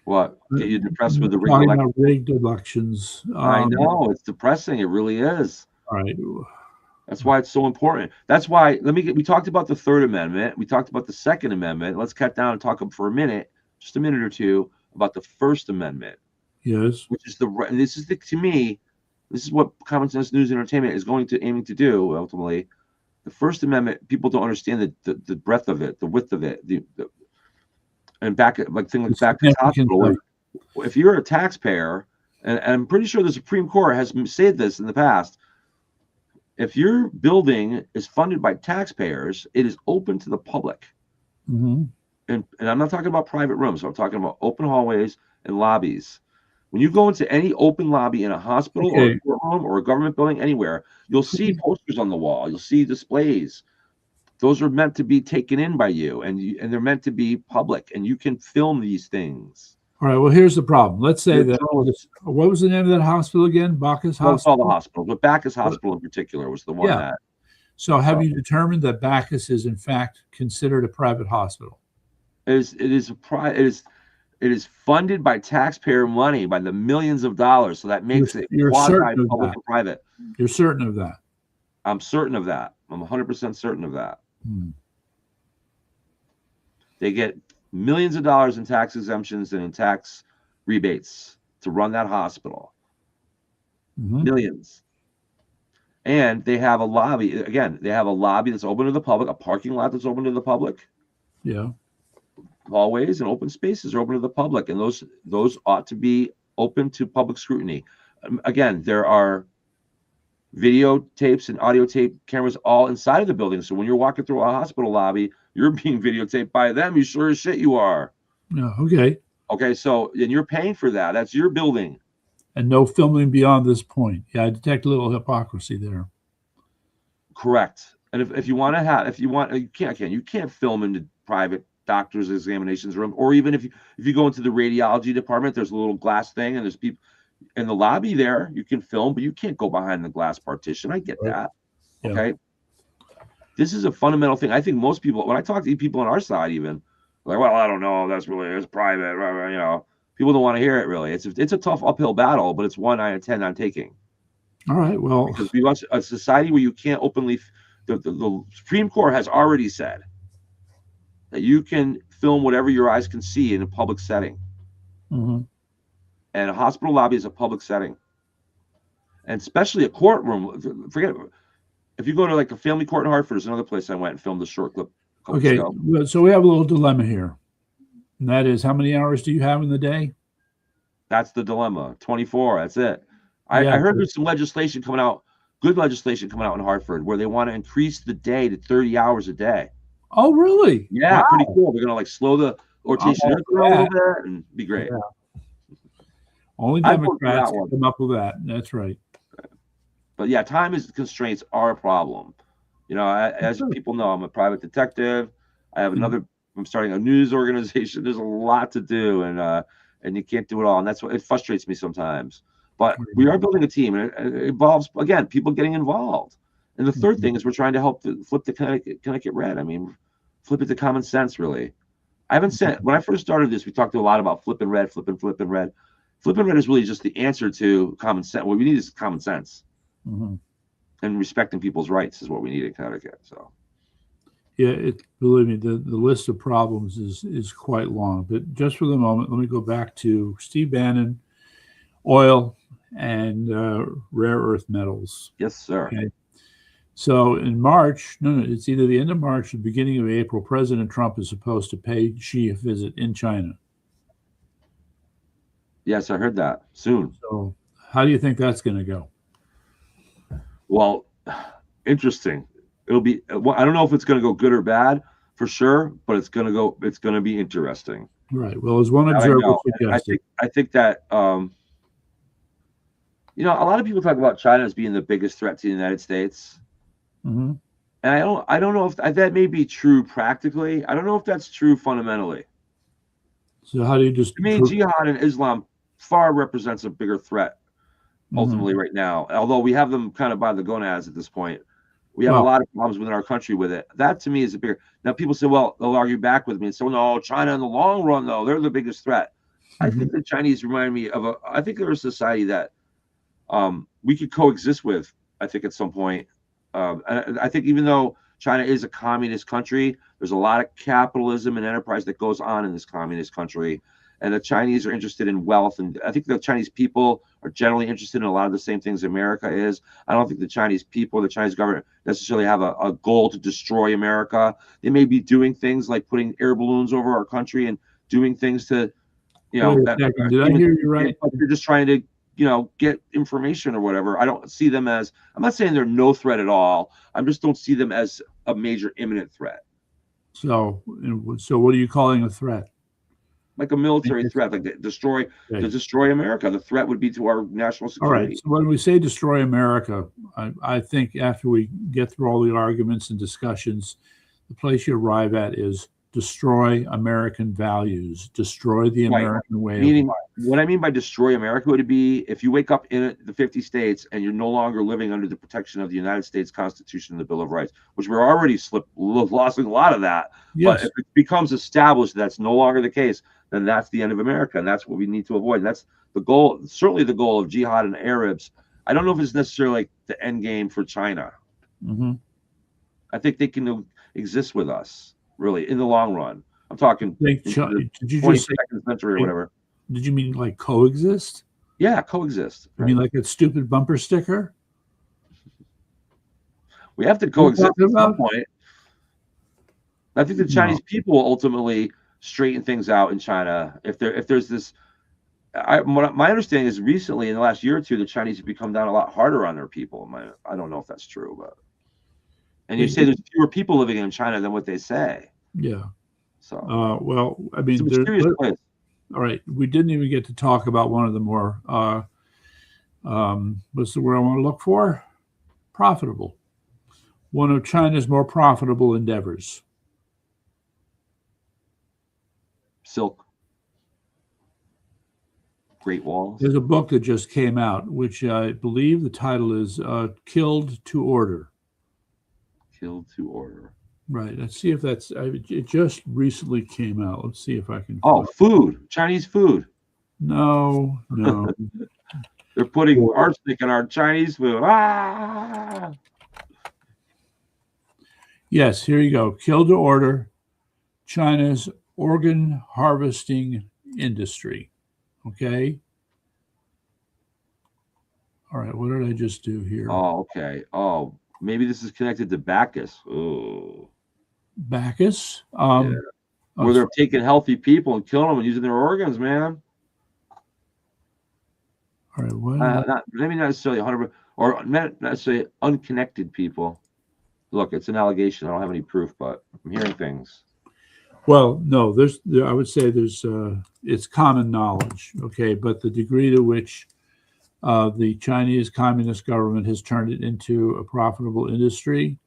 What? Get you depressed with the rigged elections? I know, it's depressing. It really is. All right. That's why it's so important. That's why we talked about the Third Amendment. We talked about the Second Amendment. Let's cut down and talk for a minute, just a minute or two, about the First Amendment. Yes. Which is to me, this is what Common Sense News and Entertainment is aiming to do ultimately. The First Amendment, people don't understand the breadth of it, the width of it, and back to hospital. If you're a taxpayer, and I'm pretty sure the Supreme Court has said this in the past, if your building is funded by taxpayers, it is open to the public. Mm-hmm. And I'm not talking about private rooms. I'm talking about open hallways and lobbies. When you go into any open lobby in a hospital or a courtroom or a government building anywhere, you'll see posters on the wall. You'll see displays. Those are meant to be taken in by you, and they're meant to be public, and you can film these things. All right. Well, here's the problem. Let's say that what was the name of that hospital again? Bacchus Hospital. All the hospitals, but Bacchus Hospital in particular was the one that. So, have you determined that Bacchus is in fact considered a private hospital? It is funded by taxpayer money, by the millions of dollars. So that makes it quasi-public and private. You're certain of that? I'm certain of that. I'm 100% certain of that. They get millions of dollars in tax exemptions and in tax rebates to run that hospital. Millions. And they have a lobby. Again, they have a lobby that's open to the public, a parking lot that's open to the public. Yeah. Hallways and open spaces are open to the public, and those ought to be open to public scrutiny. Again, there are videotapes and audio tape cameras all inside of the building. So when you're walking through a hospital lobby, you're being videotaped by them. You sure as shit you are. No, okay. Okay, so and you're paying for that. That's your building. And no filming beyond this point. Yeah, I detect a little hypocrisy there. Correct. And if you want you can't film in the private doctor's examinations room, or even if you go into the radiology department, there's a little glass thing and there's people in the lobby there, you can film, but you can't go behind the glass partition. I get that. Yeah. Okay. This is a fundamental thing. I think most people, when I talk to people on our side, even like, well, I don't know, it's private, people don't want to hear it really. It's a tough uphill battle, but it's one I intend on taking. All right. Well, because we want a society where you can't openly, the Supreme Court has already said that you can film whatever your eyes can see in a public setting. Mm-hmm. And a hospital lobby is a public setting. And especially a courtroom. Forget it. If you go to like a family court in Hartford, there's another place I went and filmed a short couple weeks Okay, ago. so we have a little dilemma here, and that is, how many hours do you have in the day? That's the dilemma. 24. That's it. Yeah. I heard there's some legislation coming out, good legislation coming out in Hartford, where they want to increase the day to 30 hours a day. Oh, really? Yeah, Wow. pretty cool. They're gonna like slow the rotation all of for a little that. bit and be great. Yeah. Only I'd vote for Democrats that can one. come up with that. That's right. But yeah, time is constraints are a problem. You know, as Sure. people know, I'm a private detective. I have Mhm. I'm starting a news organization. There's a lot to do, and you can't do it all, and that's what it frustrates me sometimes. But we are building a team, and it involves again people getting involved. And the third Mhm. thing is we're trying to help flip the Connecticut red. I mean, flip it to common sense, really. I haven't said when I first started this, we talked a lot about flipping red, flipping red. Flipping red is really just the answer to common sense. What we need is common sense Mhm. and respecting people's rights is what we need in Connecticut. So Yeah, believe me, the list of problems is quite long. But just for the moment, let me go back to Steve Bannon, oil, and rare earth metals. yes, sir. Okay. So in March, no, it's either the end of March or the beginning of April, President Trump is supposed to pay Xi a visit in China. Yes, I heard that soon. So how do you think that's going to go? Well, interesting. It'll be. Well, I don't know if it's going to go good or bad for sure, but it's going to go. It's going to be interesting. Right. Well, as one That I observer know. suggested, I think that you know, a lot of people talk about China as being the biggest threat to the United States. mhm. And I don't know if that may be true practically. I don't know if that's true fundamentally. So how do you just To me, jihad and Islam far represents a bigger threat mhm. ultimately right now. Although we have them kind of by the gonads at this point. We have a Well, lot of problems within our country with it. That to me is a bigger. Now people say, well, they'll argue back with me and say, well, no, China in the long run though, they're the biggest threat. I mhm. think the Chinese remind me of a. I think they're a society that we could coexist with. I think at some point. I think even though China is a communist country, there's a lot of capitalism and enterprise that goes on in this communist country, and the Chinese are interested in wealth, and I think the Chinese people are generally interested in a lot of the same things America is. I don't think the Chinese people, the Chinese government necessarily have a goal to destroy America. They may be doing things like putting air balloons over our country and doing things to, you Wait know, a that second. Did I hear you right? but they're just trying to, you know, get information or whatever. I don't see them as. I'm not saying they're no threat at all. I just don't see them as a major imminent threat, So, so what are you calling a threat? like a military threat, like to Okay. destroy America. The threat would be to our national All right. security. So when we say destroy America, I think after we get through all the arguments and discussions, the place you arrive at is destroy American values, destroy the Right. American way of Meaning, life. what I mean by destroy America would be if you wake up in the 50 states and you're no longer living under the protection of the United States Constitution and the Bill of Rights, which we're already losing a lot of that. But Yes. if it becomes established that's no longer the case, then that's the end of America, and that's what we need to avoid. And that's the goal, certainly the goal of jihad and Arabs. I don't know if it's necessarily like the end game for China. Hmm. I think they can exist with us, really, in the long run. I'm talking Think, into the did you just say, 22nd century or whatever. did you mean like coexist? Yeah, coexist. You Right. mean like that stupid bumper sticker? We have to What are you coexist talking at some about? point. I think the No. Chinese people will ultimately straighten things out in China. If there's this, my understanding is recently in the last year or two, the Chinese have become down a lot harder on their people. I don't know if that's true, but and you say there's fewer people living in China than what they say. Yeah. So Well, I it's a mean, mysterious place. all right. We didn't even get to talk about one of the more, what's the word I want to look for? Profitable. One of China's more profitable endeavors. Silk, Great Walls, There's a book that just came out, which I believe the title is Killed to Order. Killed to Order. Right. Let's see if that's, it just recently came out. Let's see if I can. Oh, food, Chinese food. No. They're putting arsenic in our Chinese food. Ah! Yes, here you go. Killed to Order, China's organ harvesting industry. Okay. All right. What did I just do here? Oh, okay. Oh, maybe this is connected to Bacchus. Oh. Bacchus. Yeah. Where they're taking healthy people and killing them and using their organs, man. All right, Maybe not necessarily 100, or not necessarily unconnected people. Look, it's an allegation. I don't have any proof, but I'm hearing things. well, no, I would say it's common knowledge, okay, but the degree to which the Chinese Communist government has turned it into a profitable industry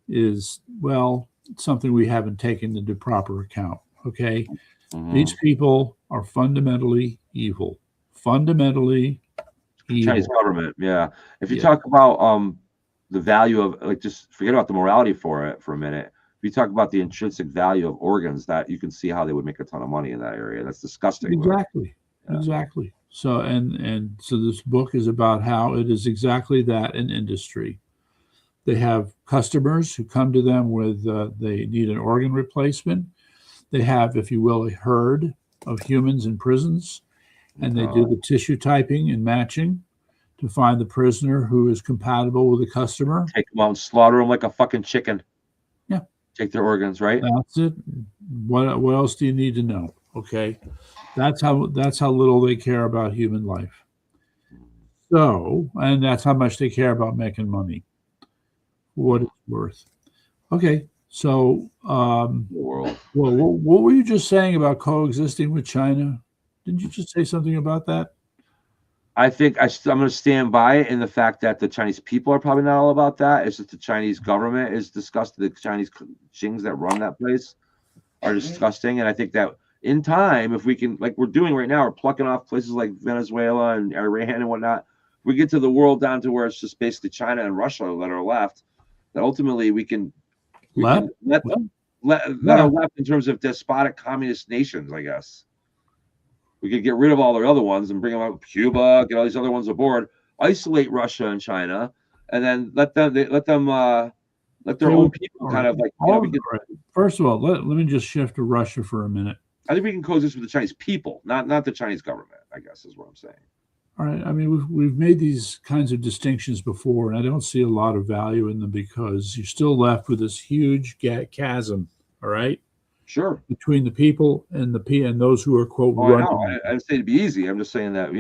is, well, something we haven't taken into proper account, okay? Mm-hmm. These people are fundamentally evil. Fundamentally evil. Chinese government, yeah. If you talk about the value of, like, just forget about the morality for it for a minute. If you talk about the intrinsic value of organs, that you can see how they would make a ton of money in that area. That's disgusting. Exactly. Yeah. Exactly. So and so this book is about how it is exactly that, an industry. They have customers who come to them with they need an organ replacement. They have, if you will, a herd of humans in prisons, and they do the tissue typing and matching to find the prisoner who is compatible with the customer. Take them out and slaughter them like a fucking chicken. Yeah. Take their organs, right? That's it. What else do you need to know? Okay. That's how little they care about human life. So, and that's how much they care about making money. What it's worth. Okay. So, world. Well, what were you just saying about coexisting with China? Didn't you just say something about that? I think I'm going to stand by it in the fact that the Chinese people are probably not all about that. It's just the Chinese government is disgusting. The Chinese Qings that run that place are disgusting. And I think that in time, if we can, like we're doing right now, we're plucking off places like Venezuela and Iran and whatnot. We get to the world down to where it's just basically China and Russia that are left. That ultimately we can let are left in terms of despotic communist nations, I guess. We could get rid of all the other ones and bring them out, Cuba, get all these other ones aboard, isolate Russia and China, and then let their own people kind of like. First of all, let me just shift to Russia for a minute. I think we can coexist with the Chinese people, not the Chinese government, I guess is what I'm saying. All right. I mean, we've made these kinds of distinctions before, and I don't see a lot of value in them because you're still left with this huge chasm. All right. Sure. Between the people and those who are quote. Oh, running. I didn't say it'd be easy. I'm just saying that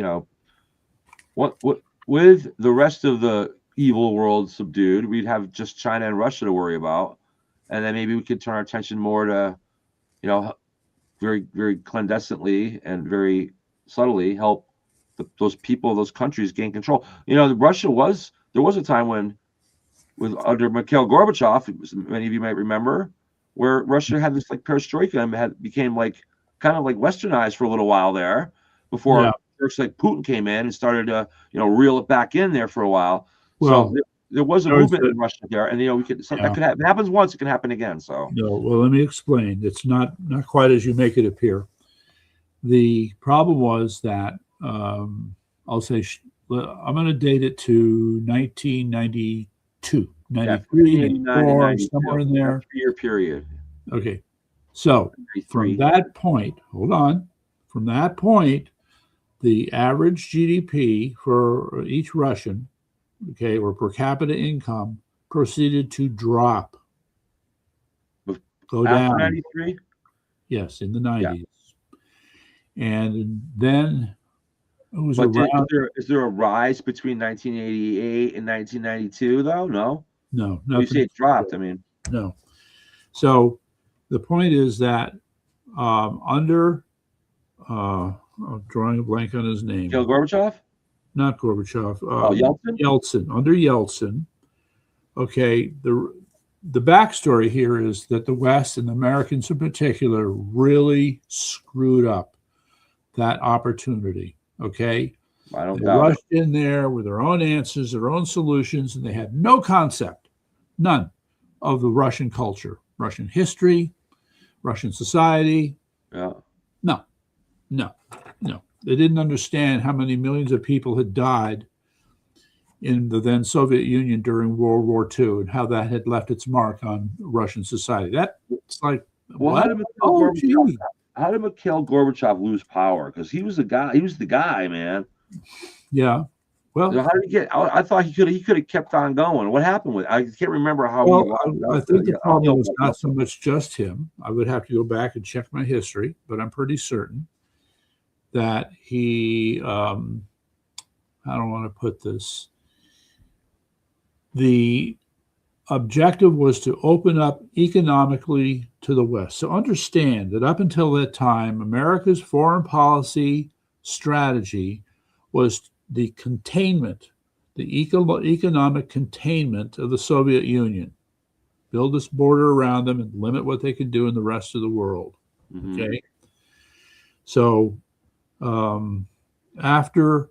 what with the rest of the evil world subdued, we'd have just China and Russia to worry about, and then maybe we could turn our attention more to, very very clandestinely and very subtly help those people, those countries gain control. There was a time when, under Mikhail Gorbachev, many of you might remember, where Russia had this like perestroika and became like kind of like westernized for a little while there before folks like Putin came in and started to reel it back in there for a while. Well, so there was a movement in Russia there, and that could happen. It happens once, it can happen again. So well, let me explain. It's not quite as you make it appear. The problem was that I'll say I'm going to date it to 1992. 93, 94, somewhere in there. 3-year period. Okay. So from that point, the average GDP for each Russian, okay, or per capita income proceeded to drop. Go down. 93? Yes, in the 90s. Yeah. And then it was is there a rise between 1988 and 1992 though? No. No, you say it dropped. I mean, no. So the point is that under I'm drawing a blank on his name. Mikhail Gorbachev? Not Gorbachev. Yeltsin? Yeltsin. Under Yeltsin. Okay. The backstory here is that the West and the Americans in particular really screwed up that opportunity. Okay. I don't they doubt rushed in there with their own answers, their own solutions, and they had no concept, none, of the Russian culture, Russian history, Russian society. Yeah. No. They didn't understand how many millions of people had died in the then Soviet Union during World War II and how that had left its mark on Russian society. That's like, how did Mikhail Gorbachev lose power? Because he was the guy, man. Yeah. Well, How did he get? I thought he could have kept on going. What happened with? I can't remember how he well, lost I out think the the problem uphill was not so battle. much just him. I would have to go back and check my history, but I'm pretty certain that he, I don't want to put this, the objective was to open up economically to the West. So understand that up until that time, America's foreign policy strategy was the containment, the economic containment of the Soviet Union. Build this border around them and limit what they can do in the rest of the world. Mhm. Okay. So after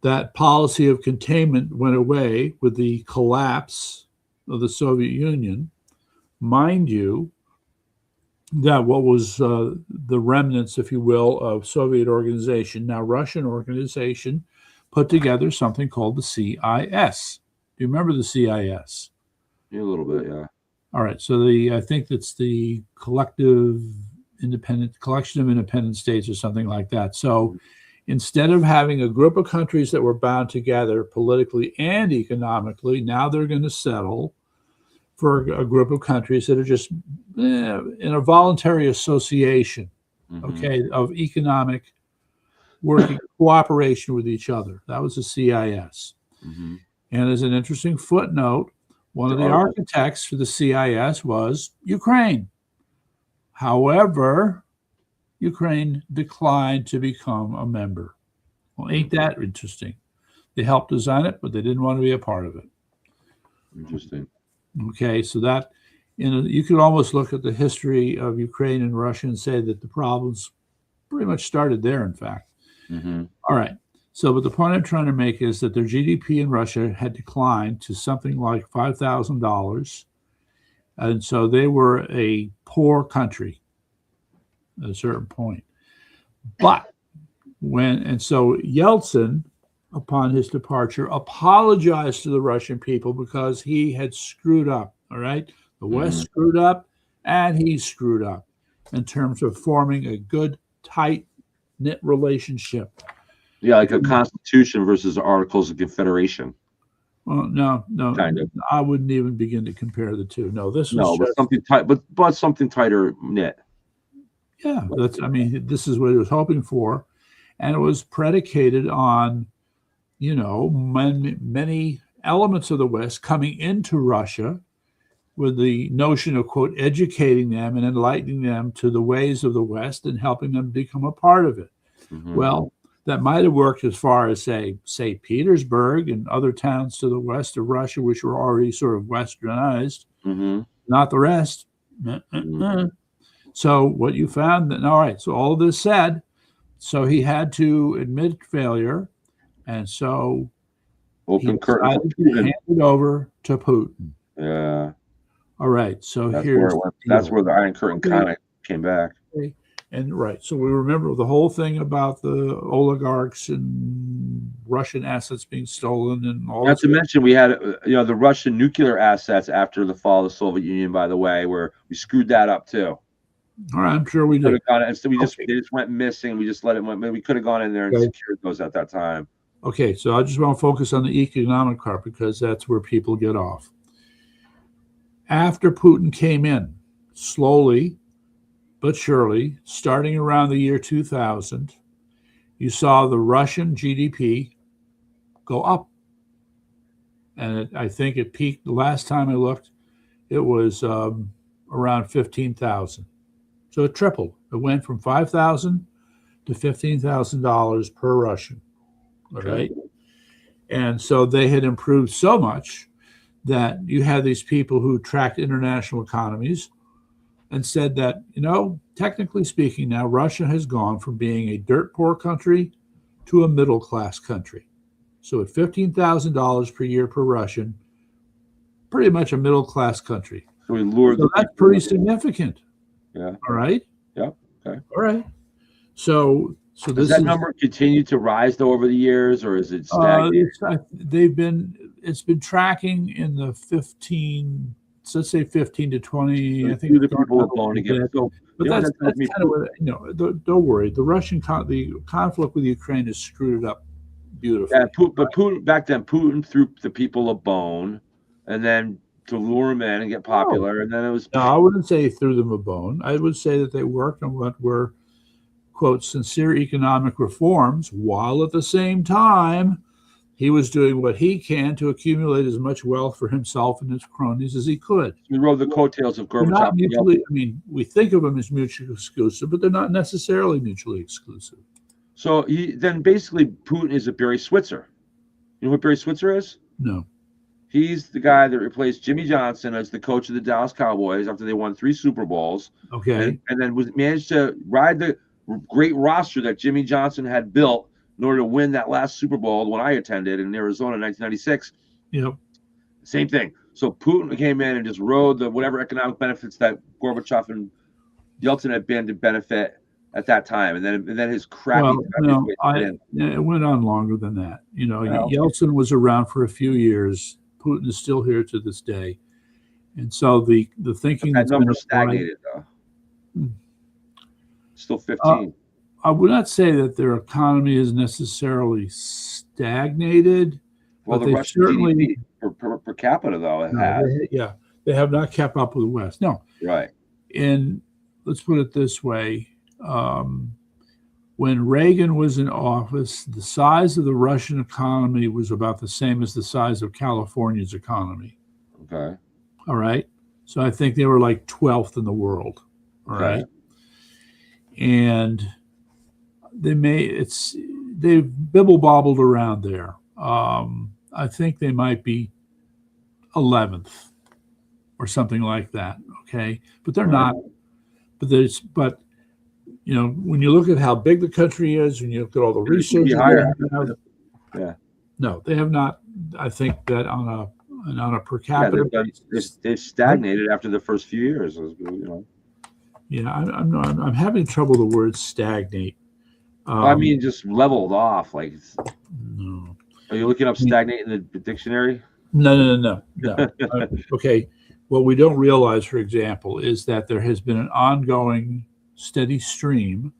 that policy of containment went away with the collapse of the Soviet Union, mind you, that what was the remnants, if you will, of Soviet organization, now Russian organization, put together something called the CIS. Do you remember the CIS? Yeah, a little bit, yeah. All right. So I think that's the collection of independent states or something like that. So instead of having a group of countries that were bound together politically and economically, now they're going to settle for a group of countries that are just in a voluntary association, okay, of economic working cooperation with each other. That was the CIS. Mm-hmm. And as an interesting footnote, one of the architects for the CIS was Ukraine. However, Ukraine declined to become a member. Well, ain't that interesting? They helped design it, but they didn't want to be a part of it. Interesting. Okay, so that you could almost look at the history of Ukraine and Russia and say that the problems pretty much started there, in fact. Mm-hmm. All right. So, but the point I'm trying to make is that their GDP in Russia had declined to something like $5,000. And so they were a poor country at a certain point. But so Yeltsin, upon his departure, apologized to the Russian people because he had screwed up. All right. The West screwed up and he screwed up in terms of forming a good, tight knit relationship. Yeah, like a constitution versus the Articles of Confederation. Well, no, kind of. I wouldn't even begin to compare the two. No, this was but something tight, but something tighter knit. Yeah, this is what he was hoping for, and it was predicated on, many elements of the West coming into Russia with the notion of, quote, educating them and enlightening them to the ways of the West and helping them become a part of it. Mm-hmm. Well, that might have worked as far as, say, St. Petersburg and other towns to the west of Russia, which were already sort of westernized, not the rest. Mm-hmm. So what you found, all right, so all this said, so he had to admit failure, and so he decided to hand it over to Putin. Yeah. All right, so that's where the Iron Curtain kind of came back. Okay. And right, so we remember the whole thing about the oligarchs and Russian assets being stolen and all. Not to mention, we had the Russian nuclear assets after the fall of the Soviet Union. By the way, where we screwed that up too. All right, I'm sure we did. So they just went missing. We just let it went. We could have gone in there and secured those at that time. Okay, so I just want to focus on the economic part because that's where people get off. After Putin came in, slowly but surely, starting around the year 2000, you saw the Russian GDP go up. And I think it peaked, the last time I looked, it was around 15,000. So it tripled. It went from $5,000 to $15,000 per Russian. All right. And so they had improved so much that you had these people who tracked international economies and said that, technically speaking, now Russia has gone from being a dirt poor country to a middle class country. So at $15,000 per year per Russian, pretty much a middle class country. So we lured. So that's pretty significant. Yeah. All right. Yeah. Okay. All right. So does that number continue to rise though over the years, or is it stagnated? It's been tracking in the 15. So let's say 15 to 20. So I think the people are going to get. So, but that's kind of what, don't worry. The conflict with Ukraine has screwed it up beautifully. Yeah, but Putin back then, Putin threw the people a bone, and then to lure them in and get popular, and then it was No, I wouldn't say he threw them a bone. I would say that they worked on what were, quote, sincere economic reforms, while at the same time he was doing what he can to accumulate as much wealth for himself and his cronies as he could. we rode the coattails of They're Gorbachev. not mutually, I mean, we think of them as mutually exclusive, but they're not necessarily mutually exclusive. So then basically Putin is a Barry Switzer. You know what Barry Switzer is? No. He's the guy that replaced Jimmy Johnson as the coach of the Dallas Cowboys after they won 3 Super Bowls. Okay. And then managed to ride the great roster that Jimmy Johnson had built in order to win that last Super Bowl when I attended in Arizona in 1996. Yep. Same thing. So Putin came in and just rode the whatever economic benefits that Gorbachev and Yeltsin had been to benefit at that time, and then his crappy. Well, it went on longer than that. You know, Yeltsin was around for a few years. Putin is still here to this day, and so the thinking that number stagnated though. Still 15. I would not say that their economy is necessarily stagnated. Well, but the they Russian certainly GDP per capita though it has. They have not kept up with the West. No, right. And let's put it this way. When Reagan was in office, the size of the Russian economy was about the same as the size of California's economy. Okay. All right. So I think they were like 12th in the world. All right. And they've bibble bobbled around there. I think they might be 11th or something like that. Okay. But they're not. But you know, when you look at how big the country is, when you look at all the research, no, they have not. I think that on a per capita, they stagnated after the first few years. You know. Yeah, I'm having trouble with the word stagnate. I mean, just leveled off. Like, no. Are you looking up stagnate in the dictionary? No. Okay. What we don't realize, for example, is that there has been an ongoing steady stream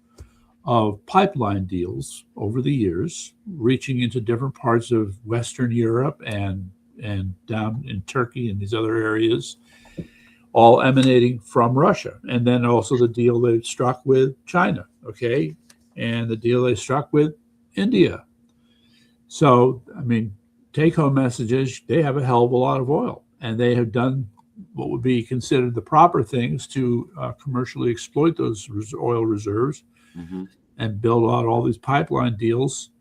of pipeline deals over the years, reaching into different parts of Western Europe and down in Turkey and these other areas, all emanating from Russia. And then also the deal they struck with China, okay, and the deal they struck with India. So, I mean, take-home messages, they have a hell of a lot of oil, and they have done what would be considered the proper things to commercially exploit those oil reserves and build out all these pipeline deals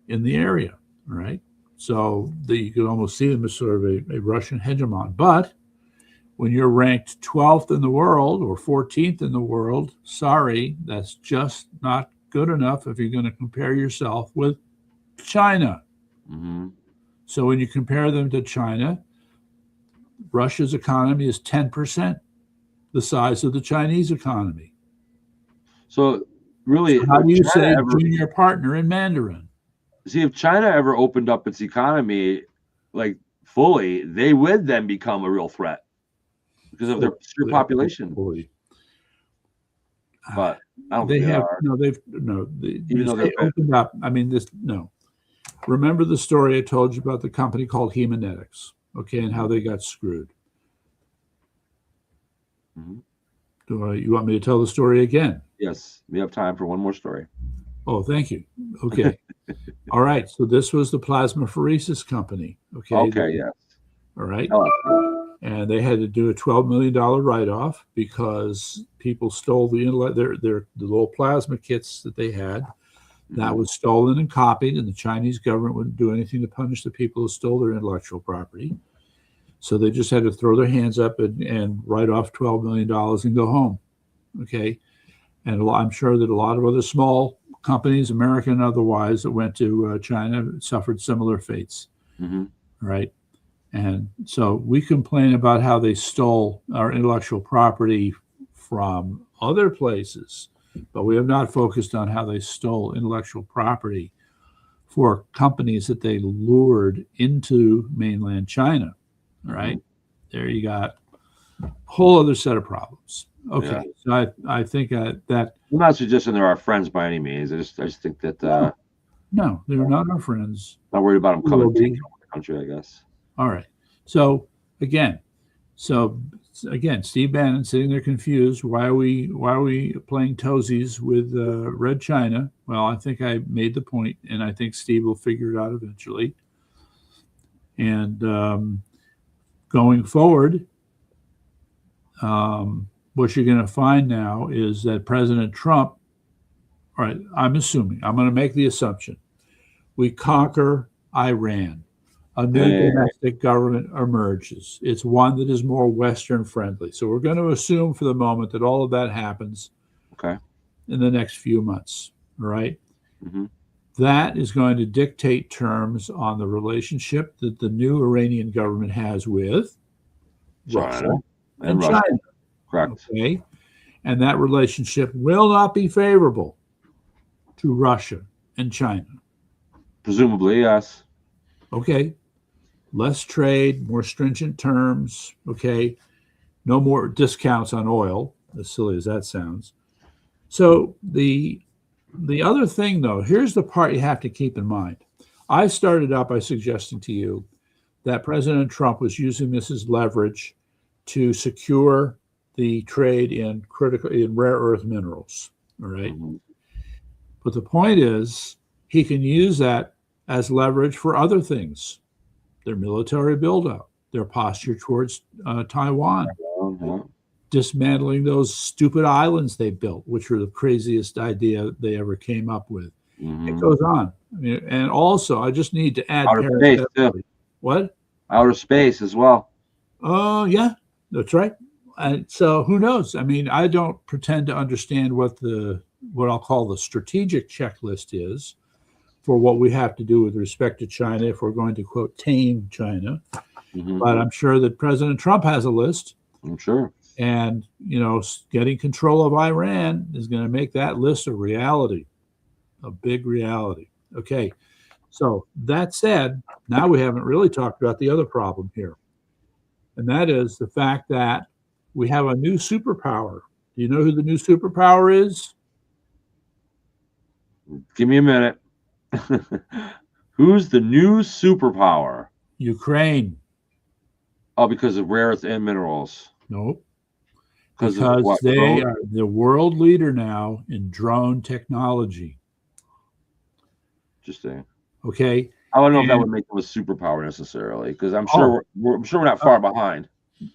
in the area, right? So you can almost see them as sort of a Russian hegemon. But when you're ranked 12th in the world or 14th in the world, sorry, that's just not good enough if you're going to compare yourself with China. So when you compare them to China, Russia's economy is 10% the size of the Chinese economy. So really, how do you say junior partner in Mandarin? See, if China ever opened up its economy like fully, they would then become a real threat because of their sheer population. But I don't think they are. Even though they opened up. I mean, remember the story I told you about the company called Haemonetics, okay, and how they got screwed. You want me to tell the story again? Yes, we have time for one more story. Oh, thank you. Okay. All right. So this was the plasmapheresis company. Okay. Okay. Yes. All right. And they had to do a $12 million write-off because people stole the little plasma kits that they had. That was stolen and copied, and the Chinese government wouldn't do anything to punish the people who stole their intellectual property. So they just had to throw their hands up and write off $12 million and go home. Okay. And I'm sure that a lot of other small companies, American and otherwise, that went to China suffered similar fates. Right. And so we complain about how they stole our intellectual property from other places, but we have not focused on how they stole intellectual property for companies that they lured into mainland China. Right. There you got a whole other set of problems. Okay. So I think that I'm not suggesting they're our friends by any means. I just think that No, they're not our friends. Not worried about them Will coming be. taking over the country, I guess. All right. So again, so again, Steve Bannon sitting there confused. Why are we playing toesies with Red China? Well, I think I made the point, and I think Steve will figure it out eventually. And going forward, what you're going to find now is that President Trump, all right, I'm going to make the assumption, we conquer Iran. A new domestic government emerges. It's one that is more Western friendly. So we're going to assume for the moment that all of that happens in the next few months. All right. Mm-hmm. That is going to dictate terms on the relationship that the new Iranian government has with Russia and China. Correct. Okay. And that relationship will not be favorable to Russia and China. Presumably, yes. Okay. Less trade, more stringent terms. Okay. No more discounts on oil, as silly as that sounds. So the other thing, though, here's the part you have to keep in mind. I started out by suggesting to you that President Trump was using this as leverage to secure the trade in rare earth minerals. All right. Mm-hmm. But the point is, he can use that as leverage for other things. Their military buildup, their posture towards Taiwan, dismantling those stupid islands they built, which were the craziest idea they ever came up with. Mm-hmm. It goes on. I mean, and also, I just need to add outer space too. What? Outer space as well. Oh, yeah, that's right. And so who knows? I mean, I don't pretend to understand what I'll call the strategic checklist is for what we have to do with respect to China if we're going to, quote, tame China. Mm-hmm. But I'm sure that President Trump has a list. I'm sure. And, getting control of Iran is going to make that list a reality, a big reality. Okay. So that said, now we haven't really talked about the other problem here. And that is the fact that we have a new superpower. Do you know who the new superpower is? Give me a minute. Who's the new superpower? Ukraine. Oh, because of rare earth and minerals. Nope. Because they are the world leader now in drone technology. Interesting. Okay. I don't know if that would make them a superpower necessarily, because I'm sure we're not far behind.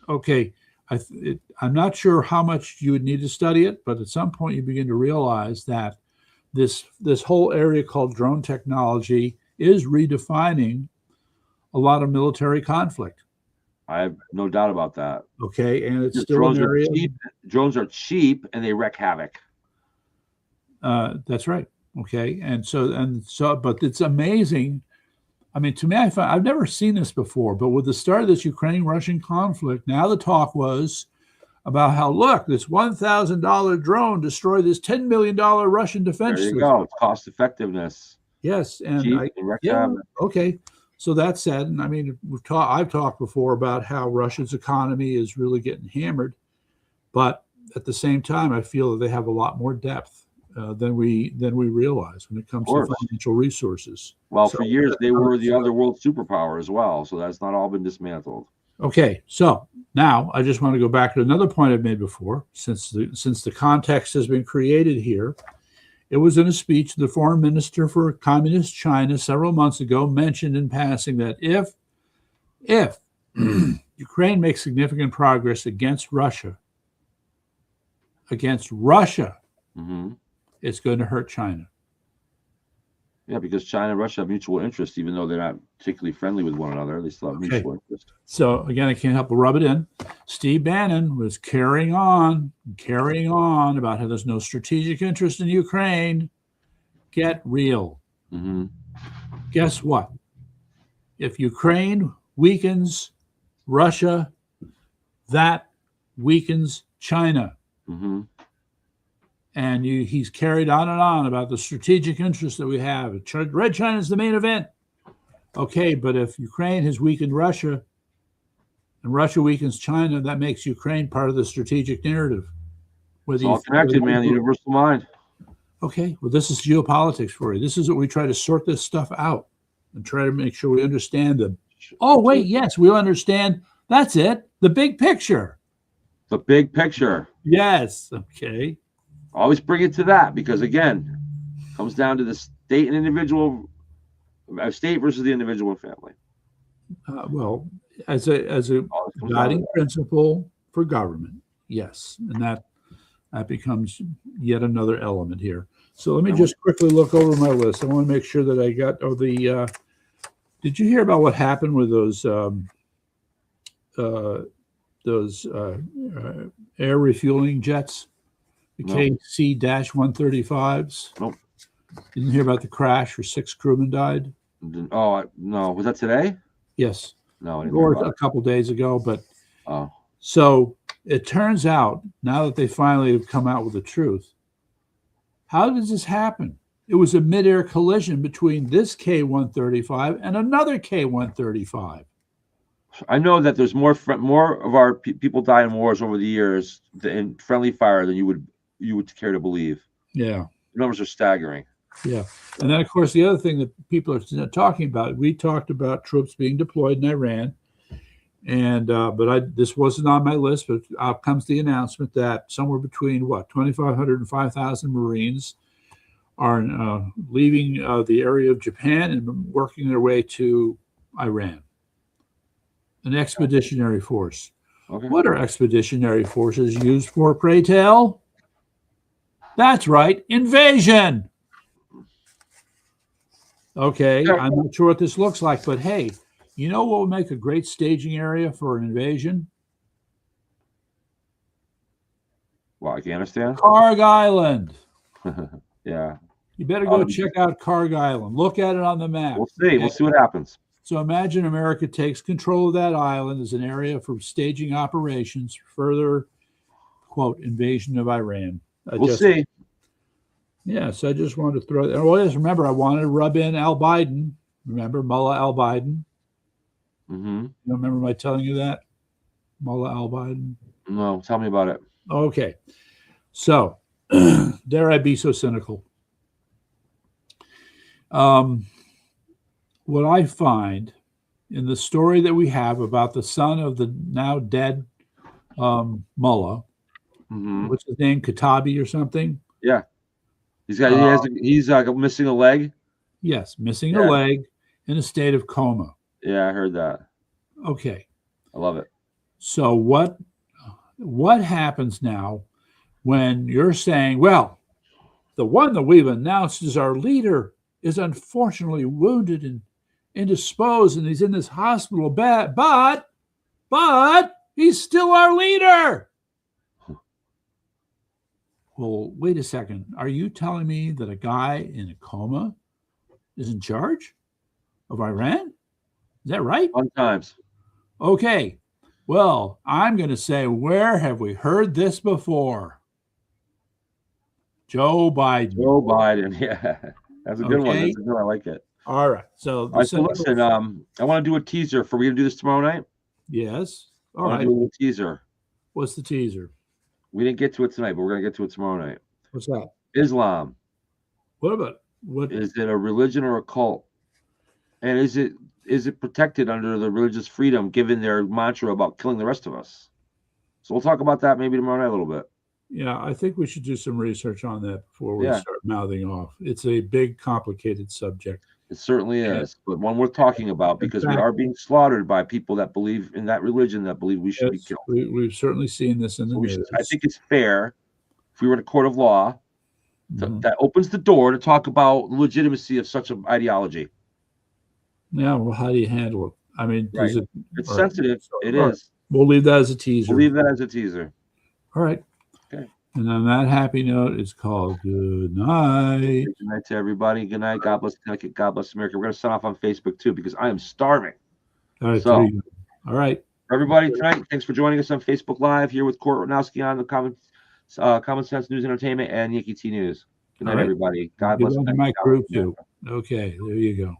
Okay. I'm not sure how much you would need to study it, but at some point you begin to realize that this whole area called drone technology is redefining a lot of military conflict. I have no doubt about that. Okay, and it's still an area. Drones are cheap and they wreak havoc. That's right. Okay, and so, but it's amazing. I mean, to me, I've never seen this before. But with the start of this Ukraine-Russian conflict, now the talk was about how, look, this $1,000 drone destroyed this $10 million Russian defense system. There you go. It's cost effectiveness. Yes, and okay. So that said, and I mean, I've talked before about how Russia's economy is really getting hammered, but at the same time, I feel that they have a lot more depth than we realize when it comes to financial resources. Well, for years they were the other world superpower as well, so that's not all been dismantled. Okay, so now I just want to go back to another point I've made before, since the context has been created here. It was in a speech the foreign minister for communist China several months ago mentioned in passing that if Ukraine makes significant progress against Russia, mm-hmm. It's going to hurt China. Yeah, because China and Russia have mutual interest, even though they're not particularly friendly with one another. They still have mutual interest. So again, I can't help but rub it in. Steve Bannon was carrying on about how there's no strategic interest in Ukraine. Get real. Mm-hmm. Guess what? If Ukraine weakens Russia, that weakens China. Mm-hmm. And he's carried on and on about the strategic interest that we have. Red China is the main event. Okay, but if Ukraine has weakened Russia and Russia weakens China, that makes Ukraine part of the strategic narrative. It's all connected, man. The universal mind. Okay, well, this is geopolitics for you. This is what we try to sort this stuff out and try to make sure we understand them. Oh, wait, yes, we understand. That's it. The big picture. The big picture. Yes. Okay. Always bring it to that because, again, it comes down to the state and individual, state versus the individual and family. Well, as a guiding principle for government, yes, and that becomes yet another element here. So let me just quickly look over my list. I want to make sure that I got the. Did you hear about what happened with those air refueling jets, the KC-135s? Nope. Didn't hear about the crash where 6 crewmen died? Oh no, was that today? Yes. No, I didn't or a couple days ago, but oh. So it turns out now that they finally have come out with the truth. How does this happen? It was a midair collision between this K-135 and another K-135. I know that there's more of our people die in wars over the years in friendly fire than you would care to believe. Yeah, the numbers are staggering. Yeah, and then of course the other thing that people are talking about. We talked about troops being deployed in Iran, and this wasn't on my list. But out comes the announcement that somewhere between 2,500 and 5,000 Marines are leaving the area of Japan and working their way to Iran. An expeditionary force. Okay. What are expeditionary forces used for, pray tell? That's right, invasion. Okay, I'm not sure what this looks like, but hey, you know what would make a great staging area for an invasion? Well, Afghanistan? Karg Island. Yeah. You better go check out Karg Island. Look at it on the map. We'll see. We'll see what happens. So imagine America takes control of that island as an area for staging operations, further, quote, invasion of Iran. We'll see. Yes, I just wanted to throw that. Oh, yes, remember, I wanted to rub in al-Biden. Remember Mullah al-Biden? Mm-hmm. You remember my telling you that? Mullah al-Biden? No, tell me about it. Okay. So, dare I be so cynical? What I find in the story that we have about the son of the now dead Mullah, what's his name, Katabi or something? Yeah. He's missing a leg. Yes, missing a leg in a state of coma. Yeah, I heard that. Okay. I love it. So what happens now when you're saying, well, the one that we've announced as our leader is unfortunately wounded and indisposed, and he's in this hospital bed, but he's still our leader. Well, wait a second. Are you telling me that a guy in a coma is in charge of Iran? Is that right? Sometimes. Okay. Well, I'm going to say, where have we heard this before? Joe Biden. Joe Biden. Yeah. That's a good one. That's a good one. I like it. All right. So listen, I want to do a teaser. We're going to do this tomorrow night? Yes. All right. Do a teaser. What's the teaser? We didn't get to it tonight, but we're going to get to it tomorrow night. What's that? Islam. What is it a religion or a cult? And is it protected under the religious freedom given their mantra about killing the rest of us? So we'll talk about that maybe tomorrow night a little bit. Yeah, I think we should do some research on that before we start mouthing off. It's a big, complicated subject. It certainly is, but one worth talking about because we are being slaughtered by people that believe in that religion, that believe we should be killed. We've certainly seen this in the news. I think it's fair if we were in a court of law that opens the door to talk about the legitimacy of such an ideology. Yeah, well, how do you handle it? I mean, it's sensitive. It is. We'll leave that as a teaser. All right. Okay. And on that happy note, it's called good night. Good night to everybody. Good night. God bless Connecticut. God bless America. We're going to sign off on Facebook too because I am starving. All right. So, all right. Everybody tonight, thanks for joining us on Facebook Live here with Court Ranowski on the Common Sense News Entertainment and Yankee T News. Good night, everybody. God bless my crew too. Okay, there you go.